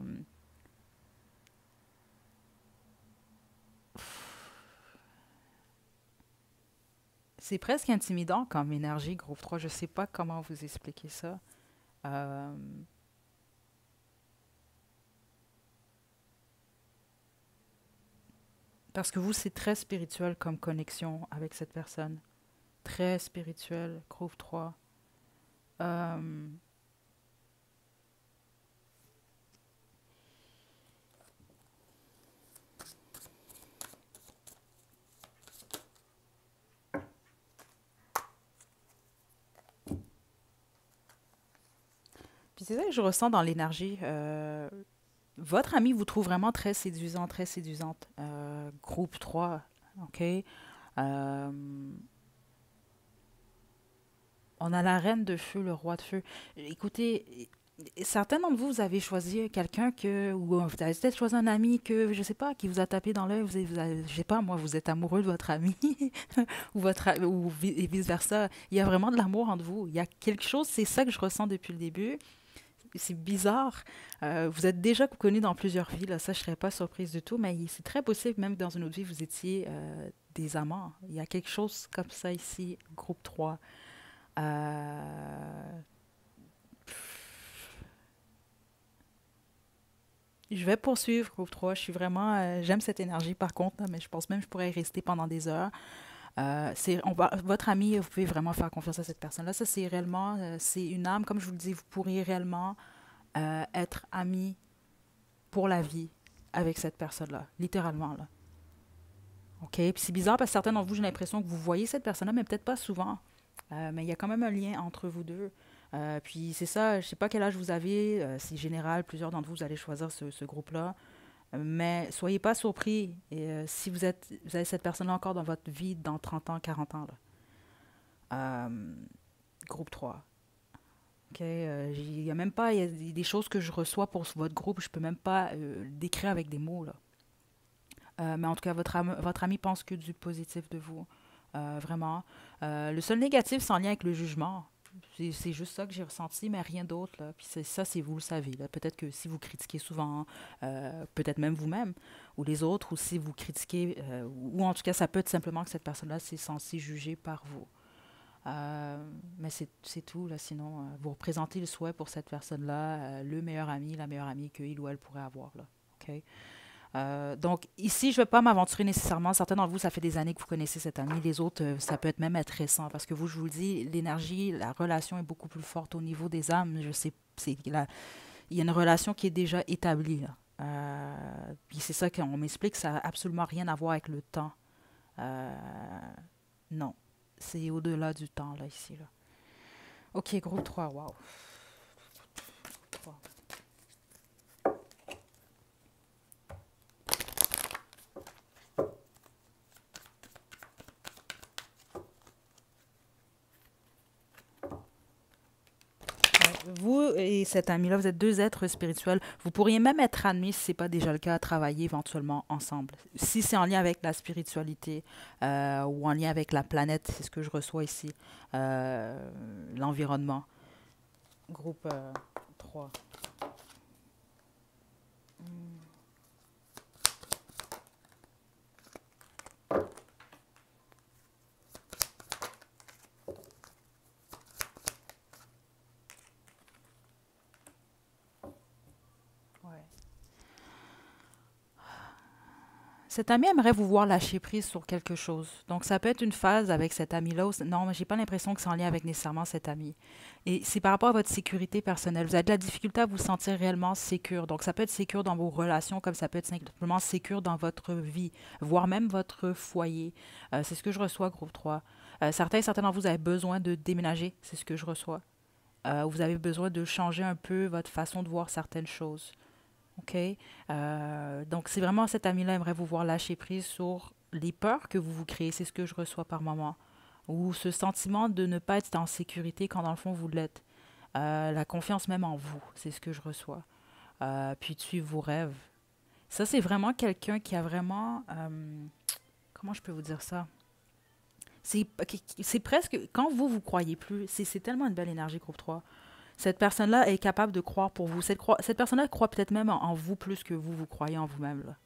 c'est presque intimidant comme énergie, groupe 3. Je ne sais pas comment vous expliquer ça. Euh, Parce que vous, c'est très spirituel comme connexion avec cette personne. Très spirituel, groupe 3. Euh, Puis c'est ça que je ressens dans l'énergie. Votre ami vous trouve vraiment très séduisant, très séduisante. Groupe 3, OK? Euh, on a la reine de feu, le roi de feu. Écoutez, certains d'entre vous, vous avez choisi quelqu'un que, ou vous avez peut-être choisi un ami que, je sais pas, qui vous a tapé dans l'œil, je sais pas, moi, vous êtes amoureux de votre ami, et vice-versa. Il y a vraiment de l'amour entre vous. Il y a quelque chose, c'est ça que je ressens depuis le début. C'est bizarre. Vous êtes déjà connu dans plusieurs vies, là, ça, je serais pas surprise du tout, mais c'est très possible, même que dans une autre vie, vous étiez des amants. Il y a quelque chose comme ça ici, groupe 3. Euh, Je vais poursuivre, groupe 3. Je suis vraiment. J'aime cette énergie par contre, là, mais je pense même que je pourrais y rester pendant des heures. Votre ami, vous pouvez vraiment faire confiance à cette personne-là. Ça, c'est réellement. C'est une âme, comme je vous le dis, vous pourriez réellement être ami pour la vie avec cette personne-là. Littéralement, là. OK? Puis c'est bizarre parce que certains d'entre vous, j'ai l'impression que vous voyez cette personne-là, mais peut-être pas souvent. Mais il y a quand même un lien entre vous deux. Puis c'est ça, je sais pas quel âge vous avez, c'est général, plusieurs d'entre vous, vous allez choisir ce groupe-là. Mais soyez pas surpris si vous avez cette personne-là encore dans votre vie dans 30 ans, 40 ans. Là. Groupe 3. OK? Il y a même pas, il y a des choses que je reçois pour votre groupe, je peux même pas décrire avec des mots. Là. Mais en tout cas, votre ami pense que du positif de vous. Vraiment. Le seul négatif, c'est en lien avec le jugement. C'est juste ça que j'ai ressenti, mais rien d'autre. Là. Puis ça, c'est vous le savez. Là. Peut-être que si vous critiquez souvent, peut-être même vous-même, ou les autres, ou si vous critiquez, ou en tout cas, ça peut être simplement que cette personne-là, c'est censé juger par vous. Mais c'est tout. Là. Sinon, vous représentez le souhait pour cette personne-là, le meilleur ami, la meilleure amie qu'il ou elle pourrait avoir. Là. OK? Donc, ici, je ne vais pas m'aventurer nécessairement. Certains d'entre vous, ça fait des années que vous connaissez cet ami. Les autres, ça peut être même être récent. Parce que vous, je vous le dis, l'énergie, la relation est beaucoup plus forte au niveau des âmes. Je sais, il y a une relation qui est déjà établie. Là. Puis c'est ça qu'on m'explique, ça n'a absolument rien à voir avec le temps. Euh, non, c'est au-delà du temps, là, ici. Là. OK, groupe 3, wow. Vous et cet ami-là, vous êtes deux êtres spirituels. Vous pourriez même être admis, si ce n'est pas déjà le cas, à travailler éventuellement ensemble. Si c'est en lien avec la spiritualité ou en lien avec la planète, c'est ce que je reçois ici, l'environnement. Groupe 3. Ouais. Cet ami aimerait vous voir lâcher prise sur quelque chose. Donc, ça peut être une phase avec cet ami-là. Non, mais j'ai pas l'impression que c'est en lien avec nécessairement cet ami. Et c'est par rapport à votre sécurité personnelle. Vous avez de la difficulté à vous sentir réellement sécure. Donc, ça peut être sécure dans vos relations, comme ça peut être simplement sécure dans votre vie, voire même votre foyer. C'est ce que je reçois, groupe 3. Certains d'entre vous avez besoin de déménager. C'est ce que je reçois. Vous avez besoin de changer un peu votre façon de voir certaines choses. OK? Donc, c'est vraiment cet ami-là aimerait vous voir lâcher prise sur les peurs que vous vous créez. C'est ce que je reçois par moment. Ou ce sentiment de ne pas être en sécurité quand, dans le fond, vous l'êtes. La confiance même en vous, c'est ce que je reçois. Puis de suivre vos rêves. Ça, c'est vraiment quelqu'un qui a vraiment... comment je peux vous dire ça? C'est c'est presque... Quand vous, vous croyez plus, c'est tellement une belle énergie, groupe 3. Cette personne-là est capable de croire pour vous. Cette personne-là croit peut-être même en vous plus que vous, vous croyez en vous-même, là.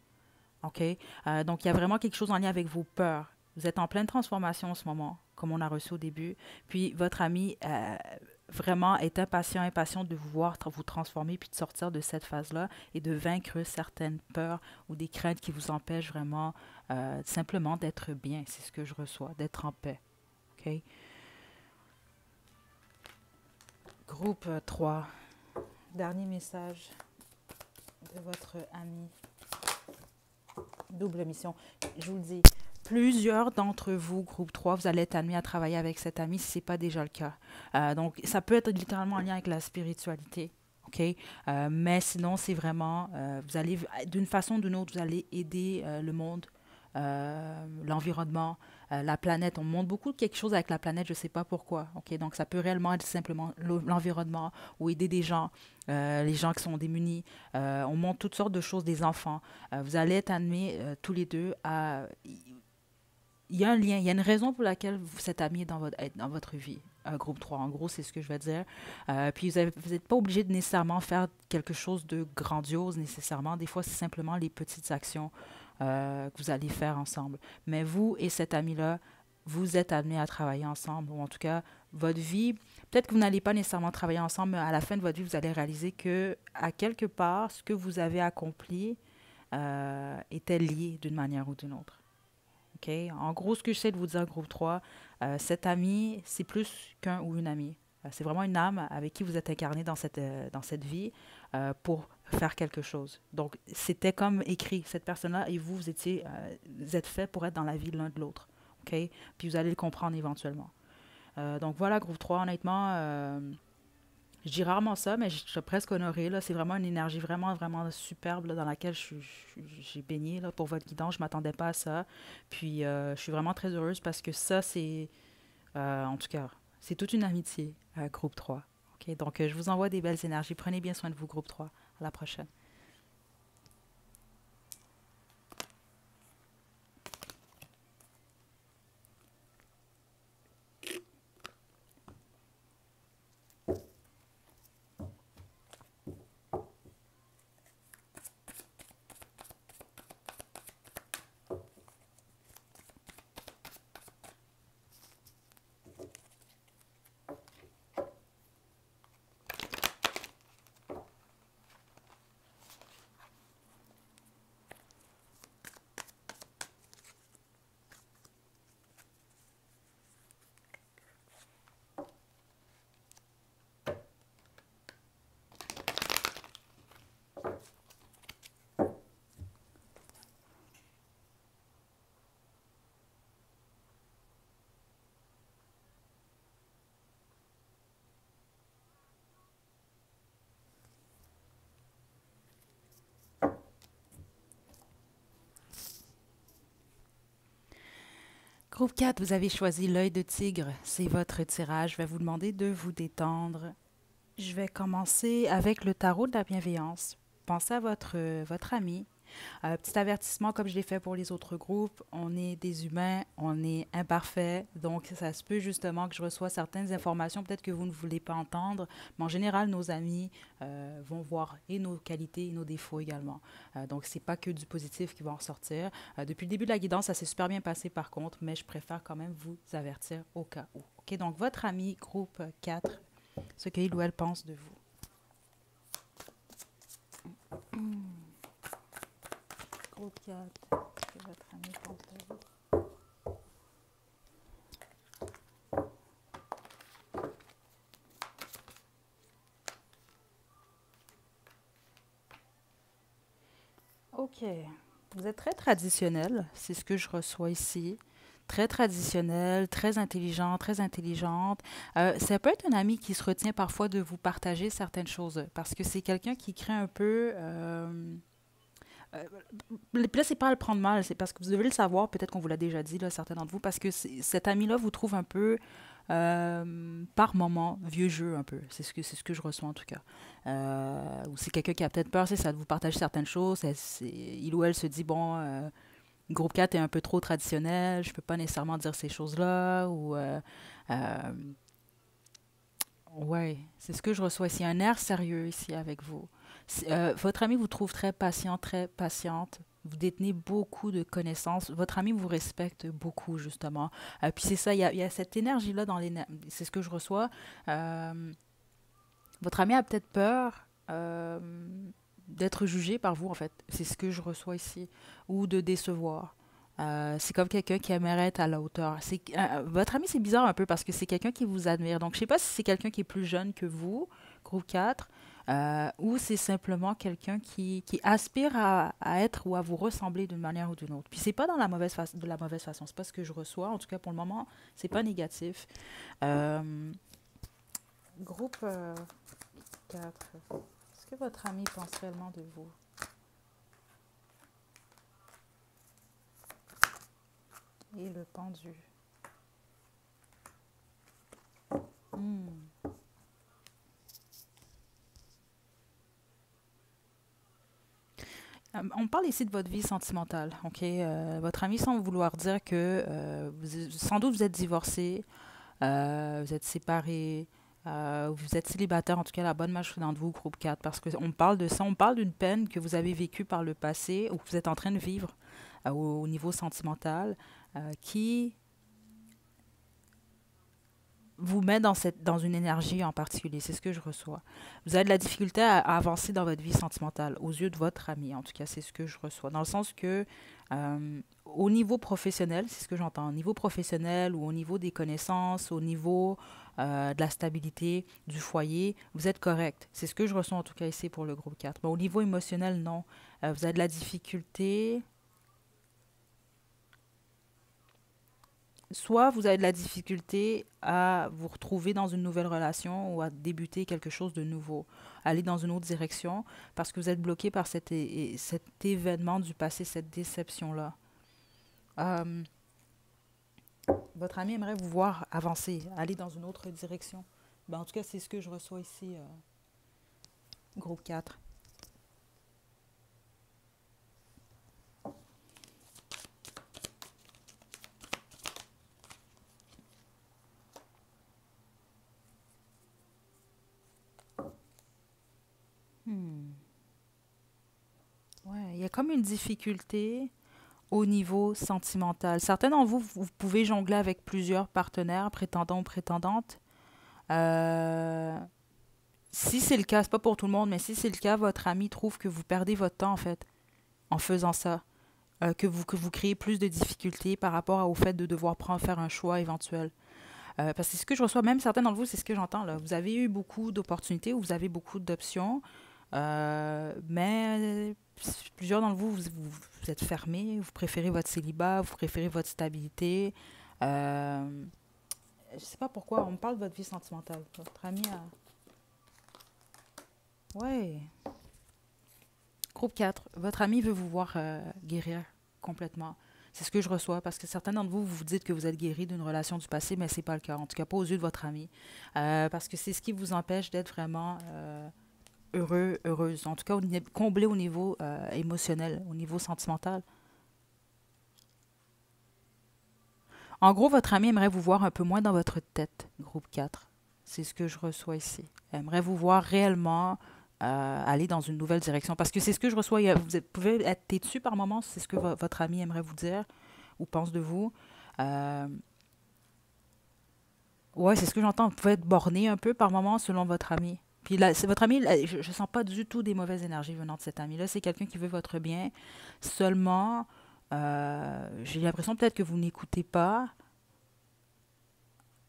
OK? Donc, il y a vraiment quelque chose en lien avec vos peurs. Vous êtes en pleine transformation en ce moment, comme on a reçu au début. Puis, votre ami vraiment est impatient de vous voir vous transformer, puis de sortir de cette phase-là et de vaincre certaines peurs ou des craintes qui vous empêchent vraiment simplement d'être bien. C'est ce que je reçois, d'être en paix. OK? Groupe 3. Dernier message de votre ami. Double mission. Je vous le dis, plusieurs d'entre vous, groupe 3, vous allez être amenés à travailler avec cet ami si ce n'est pas déjà le cas. Donc, ça peut être littéralement en lien avec la spiritualité. OK? Mais sinon, c'est vraiment, vous allez, d'une façon ou d'une autre, vous allez aider le monde, l'environnement, la planète. On montre beaucoup de quelque chose avec la planète, je ne sais pas pourquoi. OK? Donc, ça peut réellement être simplement l'environnement ou aider des gens, les gens qui sont démunis. On montre toutes sortes de choses, des enfants. Vous allez être amenés tous les deux à... Il y a un lien, il y a une raison pour laquelle cet ami est dans votre vie. Groupe 3, en gros, c'est ce que je vais dire. Puis vous n'êtes pas obligé de nécessairement faire quelque chose de grandiose, nécessairement. Des fois, c'est simplement les petites actions que vous allez faire ensemble. Mais vous et cet ami-là, vous êtes amenés à travailler ensemble, ou en tout cas, votre vie, peut-être que vous n'allez pas nécessairement travailler ensemble, mais à la fin de votre vie, vous allez réaliser que, à quelque part, ce que vous avez accompli était lié d'une manière ou d'une autre. OK? En gros, ce que j'essaie de vous dire, groupe 3, cet ami, c'est plus qu'un ou une amie. C'est vraiment une âme avec qui vous êtes incarné dans cette vie pour faire quelque chose. Donc, c'était comme écrit, cette personne-là et vous, vous êtes fait pour être dans la vie de l'un de l'autre. OK? Puis vous allez le comprendre éventuellement. Donc voilà, groupe 3, honnêtement, je dis rarement ça, mais je suis presque honorée, là. C'est vraiment une énergie vraiment, vraiment superbe là, dans laquelle j'ai baigné là, pour votre guidance. Je ne m'attendais pas à ça. Puis je suis vraiment très heureuse parce que ça, c'est, en tout cas, c'est toute une amitié, groupe 3. OK? Donc, je vous envoie des belles énergies. Prenez bien soin de vous, groupe 3. À la prochaine. Groupe 4, vous avez choisi l'œil de tigre. C'est votre tirage. Je vais vous demander de vous détendre. Je vais commencer avec le tarot de la bienveillance. Pensez à votre ami. Petit avertissement, comme je l'ai fait pour les autres groupes, on est des humains, on est imparfaits, donc ça se peut justement que je reçois certaines informations, peut-être que vous ne voulez pas entendre, mais en général, nos amis vont voir et nos qualités et nos défauts également. Donc, c'est pas que du positif qui va en ressortir. Depuis le début de la guidance, ça s'est super bien passé par contre, mais je préfère quand même vous avertir au cas où. OK, donc votre ami, groupe 4, ce qu'il ou elle pense de vous. Groupe 4. votre ami pense de vous. Ok. Vous êtes très traditionnel, c'est ce que je reçois ici. Très traditionnel, très intelligent, très intelligente. Ça peut être un ami qui se retient parfois de vous partager certaines choses parce que c'est quelqu'un qui crée un peu. Euh, Puis là, c'est pas à le prendre mal, c'est parce que vous devez le savoir, peut-être qu'on vous l'a déjà dit, là, certains d'entre vous, parce que cet ami-là vous trouve un peu, par moment, vieux jeu un peu. C'est ce que je reçois en tout cas. Ou c'est quelqu'un qui a peut-être peur, c'est ça, de vous partager certaines choses. Il ou elle se dit, bon, groupe 4 est un peu trop traditionnel, je peux pas nécessairement dire ces choses-là, ou... euh, ouais, c'est ce que je reçois ici. Un air sérieux ici avec vous. Votre ami vous trouve très patient, très patiente. Vous détenez beaucoup de connaissances. Votre ami vous respecte beaucoup, justement. Puis c'est ça, il y a cette énergie-là dans l'énergie. C'est ce que je reçois. Euh, Votre ami a peut-être peur d'être jugé par vous, en fait. C'est ce que je reçois ici. Ou de décevoir. C'est comme quelqu'un qui aimerait être à la hauteur. Votre ami, c'est bizarre un peu parce que c'est quelqu'un qui vous admire. Donc, je sais pas si c'est quelqu'un qui est plus jeune que vous, groupe 4, ou c'est simplement quelqu'un qui aspire à être ou à vous ressembler d'une manière ou d'une autre. Puis, c'est pas dans la de la mauvaise façon. C'est pas ce que je reçois. En tout cas, pour le moment, c'est pas négatif. Euh, Groupe 4. Est-ce que votre ami pense réellement de vous? Et le pendu. Hmm. On parle ici de votre vie sentimentale, ok? Votre ami semble vouloir dire que sans doute vous êtes divorcé, vous êtes séparé, vous êtes célibataire, en tout cas la bonne majorité d'entre vous, groupe 4, parce qu'on parle de ça, on parle d'une peine que vous avez vécue par le passé ou que vous êtes en train de vivre au niveau sentimental, qui vous met dans une énergie en particulier. C'est ce que je reçois. Vous avez de la difficulté à avancer dans votre vie sentimentale, aux yeux de votre ami. En tout cas, c'est ce que je reçois. Dans le sens que, au niveau professionnel, c'est ce que j'entends, au niveau professionnel ou au niveau des connaissances, au niveau de la stabilité du foyer, vous êtes correct. C'est ce que je ressens en tout cas ici pour le groupe 4. Mais au niveau émotionnel, non. Vous avez de la difficulté. Soit vous avez de la difficulté à vous retrouver dans une nouvelle relation ou à débuter quelque chose de nouveau, aller dans une autre direction parce que vous êtes bloqué par cet événement du passé, cette déception-là. Euh, Votre ami aimerait vous voir avancer, aller dans une autre direction. Ben, en tout cas, c'est ce que je reçois ici, groupe 4. Hmm. Ouais, il y a comme une difficulté au niveau sentimental. Certains d'entre vous, vous pouvez jongler avec plusieurs partenaires, prétendants ou prétendantes. Euh, Si c'est le cas, c'est pas pour tout le monde, mais si c'est le cas, votre ami trouve que vous perdez votre temps en fait en faisant ça, que vous créez plus de difficultés par rapport au fait de devoir faire un choix éventuel. Parce que c'est ce que je reçois, même certains d'entre vous, c'est ce que j'entends là. Vous avez eu beaucoup d'opportunités, vous avez beaucoup d'options, mais plusieurs d'entre vous, vous êtes fermés, vous préférez votre célibat, vous préférez votre stabilité. Euh, je sais pas pourquoi, on me parle de votre vie sentimentale. Votre ami a... Ouais. Groupe 4, votre ami veut vous voir guérir complètement. C'est ce que je reçois parce que certains d'entre vous, vous vous dites que vous êtes guéri d'une relation du passé, mais c'est pas le cas. En tout cas, pas aux yeux de votre ami. Parce que c'est ce qui vous empêche d'être vraiment heureux, heureuse. En tout cas, comblé au niveau émotionnel, au niveau sentimental. En gros, votre ami aimerait vous voir un peu moins dans votre tête, groupe 4. C'est ce que je reçois ici. Aimerait vous voir réellement aller dans une nouvelle direction. Parce que c'est ce que je reçois. Vous pouvez être têtu par moment, c'est ce que votre ami aimerait vous dire ou pense de vous. Euh, ouais, c'est ce que j'entends. Vous pouvez être borné un peu par moment selon votre ami. Puis là, c'est votre ami, là, je ne sens pas du tout des mauvaises énergies venant de cet ami-là. C'est quelqu'un qui veut votre bien. Seulement, J'ai l'impression peut-être que vous n'écoutez pas.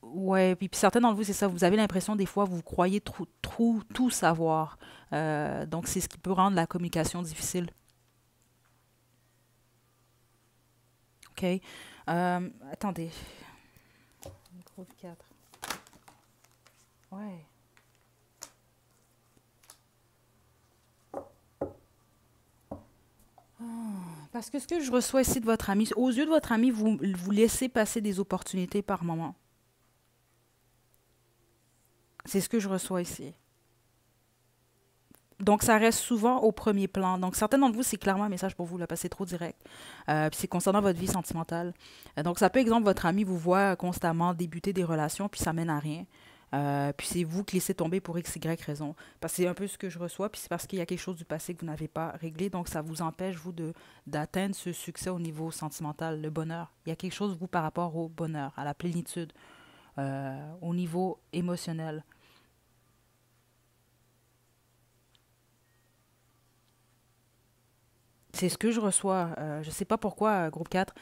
Ouais, puis certains d'entre vous, c'est ça, vous avez l'impression des fois, vous croyez tout savoir. Donc, c'est ce qui peut rendre la communication difficile. OK? Attendez. Groupe 4. Ouais. Parce que ce que je reçois ici de votre ami, aux yeux de votre ami, vous laissez passer des opportunités par moment. C'est ce que je reçois ici. Donc, ça reste souvent au premier plan. Donc, certains d'entre vous, c'est clairement un message pour vous, là, parce que c'est trop direct. Puis c'est concernant votre vie sentimentale. Donc, ça peut, exemple, votre ami vous voit constamment débuter des relations, puis ça mène à rien. Puis c'est vous qui laissez tomber pour X, Y raison. Parce que c'est un peu ce que je reçois, puis c'est parce qu'il y a quelque chose du passé que vous n'avez pas réglé. Donc, ça vous empêche, vous, d'atteindre ce succès au niveau sentimental, le bonheur. Il y a quelque chose, vous, par rapport au bonheur, à la plénitude, au niveau émotionnel. C'est ce que je reçois. Je ne sais pas pourquoi, groupe 4.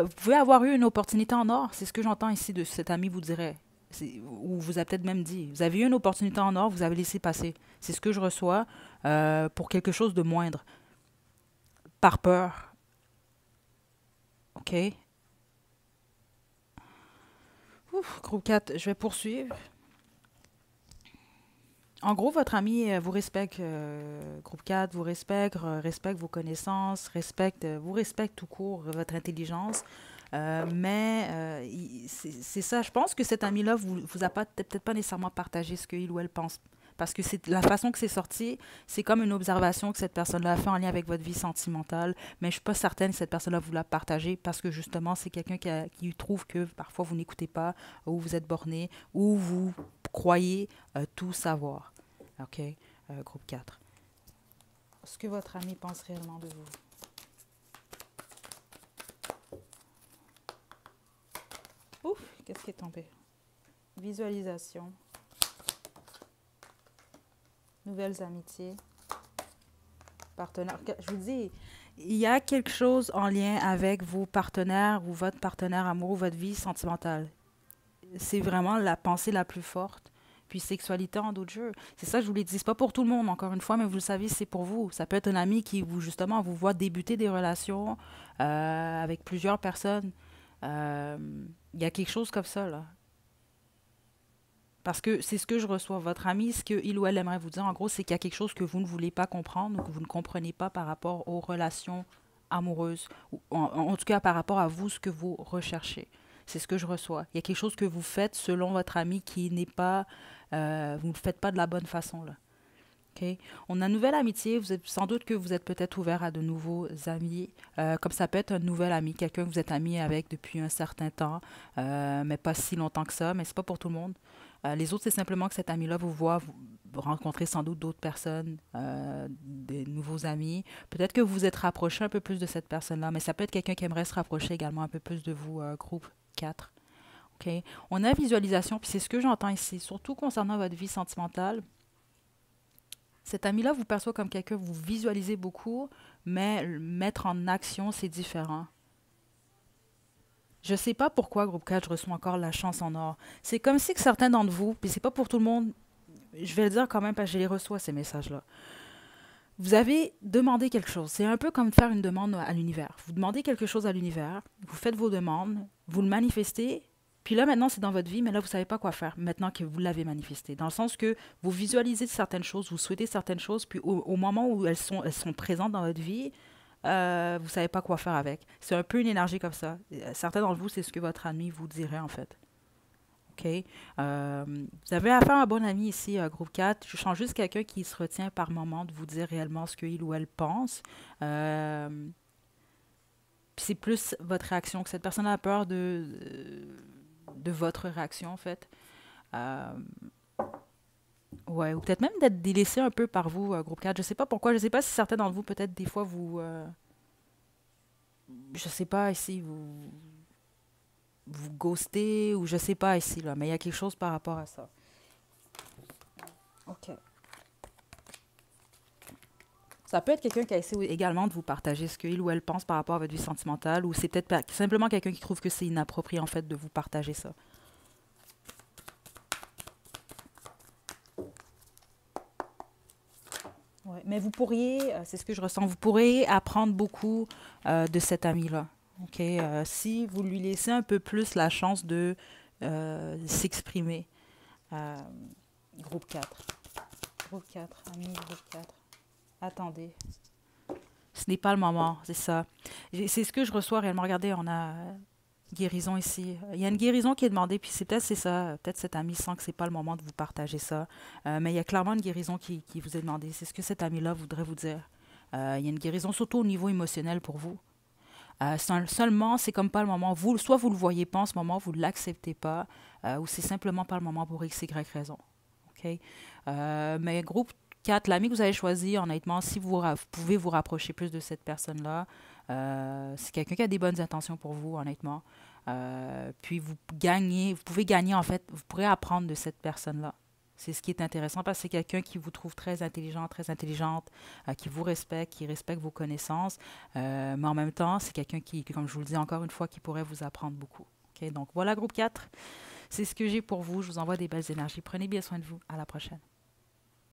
Vous pouvez avoir eu une opportunité en or. C'est ce que j'entends ici de cet ami vous dirait. Ou vous a peut-être même dit. Vous avez eu une opportunité en or, vous avez laissé passer. C'est ce que je reçois pour quelque chose de moindre. Par peur. OK? Ouf, groupe 4, je vais poursuivre. En gros, votre ami vous respecte, groupe 4, vous respecte, respecte vos connaissances, respecte, vous respecte tout court votre intelligence. Mais c'est ça, je pense que cet ami-là vous a pas peut-être pas nécessairement partagé ce qu'il ou elle pense. Parce que c'est la façon que c'est sorti, c'est comme une observation que cette personne-là a fait en lien avec votre vie sentimentale. Mais je suis pas certaine que cette personne-là vous l'a partagé parce que justement, c'est quelqu'un qui trouve que parfois vous n'écoutez pas, ou vous êtes borné, ou vous croyez tout savoir. OK? Groupe 4. Ce que votre ami pense réellement de vous. Ouf, qu'est-ce qui est tombé? Visualisation. Nouvelles amitiés. Partenaires. Je vous dis, il y a quelque chose en lien avec vos partenaires ou votre partenaire amoureux, votre vie sentimentale. C'est vraiment la pensée la plus forte. Puis sexualité en d'autres jeux. C'est ça que je vous l'ai dit. C'est pas pour tout le monde, encore une fois, mais vous le savez, c'est pour vous. Ça peut être un ami qui, vous, justement, vous voit débuter des relations avec plusieurs personnes. Euh, Il y a quelque chose comme ça, là. Parce que c'est ce que je reçois. Votre ami, ce qu'il ou elle aimerait vous dire, en gros, c'est qu'il y a quelque chose que vous ne voulez pas comprendre ou que vous ne comprenez pas par rapport aux relations amoureuses. Ou en tout cas, par rapport à vous, ce que vous recherchez. C'est ce que je reçois. Il y a quelque chose que vous faites selon votre ami qui n'est pas... vous ne le faites pas de la bonne façon, là. OK? On a une nouvelle amitié. Vous êtes, sans doute que vous êtes peut-être ouvert à de nouveaux amis. Comme ça peut être un nouvel ami, quelqu'un que vous êtes ami avec depuis un certain temps, mais pas si longtemps que ça, mais c'est pas pour tout le monde. Les autres, c'est simplement que cet ami-là vous voit vous rencontrer sans doute d'autres personnes, des nouveaux amis. Peut-être que vous vous êtes rapproché un peu plus de cette personne-là, mais ça peut être quelqu'un qui aimerait se rapprocher également un peu plus de vous, groupe 4. OK? On a visualisation, puis c'est ce que j'entends ici, surtout concernant votre vie sentimentale. Cet ami-là vous perçoit comme quelqu'un, vous visualisez beaucoup, mais le mettre en action, c'est différent. Je sais pas pourquoi, groupe 4, je reçois encore la chance en or. C'est comme si que certains d'entre vous, puis c'est pas pour tout le monde, je vais le dire quand même parce que je les reçois, ces messages-là. Vous avez demandé quelque chose. C'est un peu comme faire une demande à l'univers. Vous demandez quelque chose à l'univers, vous faites vos demandes, vous le manifestez, puis là, maintenant, c'est dans votre vie, mais là, vous ne savez pas quoi faire maintenant que vous l'avez manifesté. Dans le sens que vous visualisez certaines choses, vous souhaitez certaines choses, puis au moment où elles sont présentes dans votre vie, vous ne savez pas quoi faire avec. C'est un peu une énergie comme ça. Certains d'entre vous, c'est ce que votre ami vous dirait, en fait. OK? Vous avez affaire à un bon ami ici, groupe 4. Je change juste quelqu'un qui se retient par moment de vous dire réellement ce qu'il ou elle pense. Euh, Puis c'est plus votre réaction, que cette personne a peur de votre réaction, en fait. Euh, ouais, ou peut-être même d'être délaissé un peu par vous, groupe 4. Je sais pas pourquoi. Je sais pas si certains d'entre vous, peut-être des fois, vous... je sais pas ici, vous ghostez, ou je sais pas ici, là. Mais il y a quelque chose par rapport à ça. OK. Ça peut être quelqu'un qui essaie également de vous partager ce qu'il ou elle pense par rapport à votre vie sentimentale, ou c'est peut-être simplement quelqu'un qui trouve que c'est inapproprié en fait de vous partager ça. Ouais, mais vous pourriez, c'est ce que je ressens, vous pourriez apprendre beaucoup de cet ami-là. OK? Si vous lui laissez un peu plus la chance de s'exprimer. Euh, groupe 4. Groupe 4, ami groupe 4. Attendez. Ce n'est pas le moment, c'est ça. C'est ce que je reçois réellement. Regardez, on a guérison ici. Il y a une guérison qui est demandée, puis c'est ça. Peut-être cet ami sent que c'est pas le moment de vous partager ça. Mais il y a clairement une guérison qui vous est demandée. C'est ce que cet ami-là voudrait vous dire. Il y a une guérison surtout au niveau émotionnel pour vous. Seulement, c'est comme pas le moment. Vous, soit vous le voyez pas en ce moment, vous ne l'acceptez pas, ou c'est simplement pas le moment pour X, Y raison. OK? Mais groupe 4, l'ami que vous avez choisi, honnêtement, si vous pouvez vous rapprocher plus de cette personne-là, c'est quelqu'un qui a des bonnes intentions pour vous, honnêtement. Puis vous pouvez gagner, en fait, vous pourrez apprendre de cette personne-là. C'est ce qui est intéressant parce que c'est quelqu'un qui vous trouve très intelligent, très intelligente, qui vous respecte, qui respecte vos connaissances. Mais en même temps, c'est quelqu'un qui, comme je vous le dis encore une fois, qui pourrait vous apprendre beaucoup. OK? Donc voilà, groupe 4. C'est ce que j'ai pour vous. Je vous envoie des belles énergies. Prenez bien soin de vous. À la prochaine.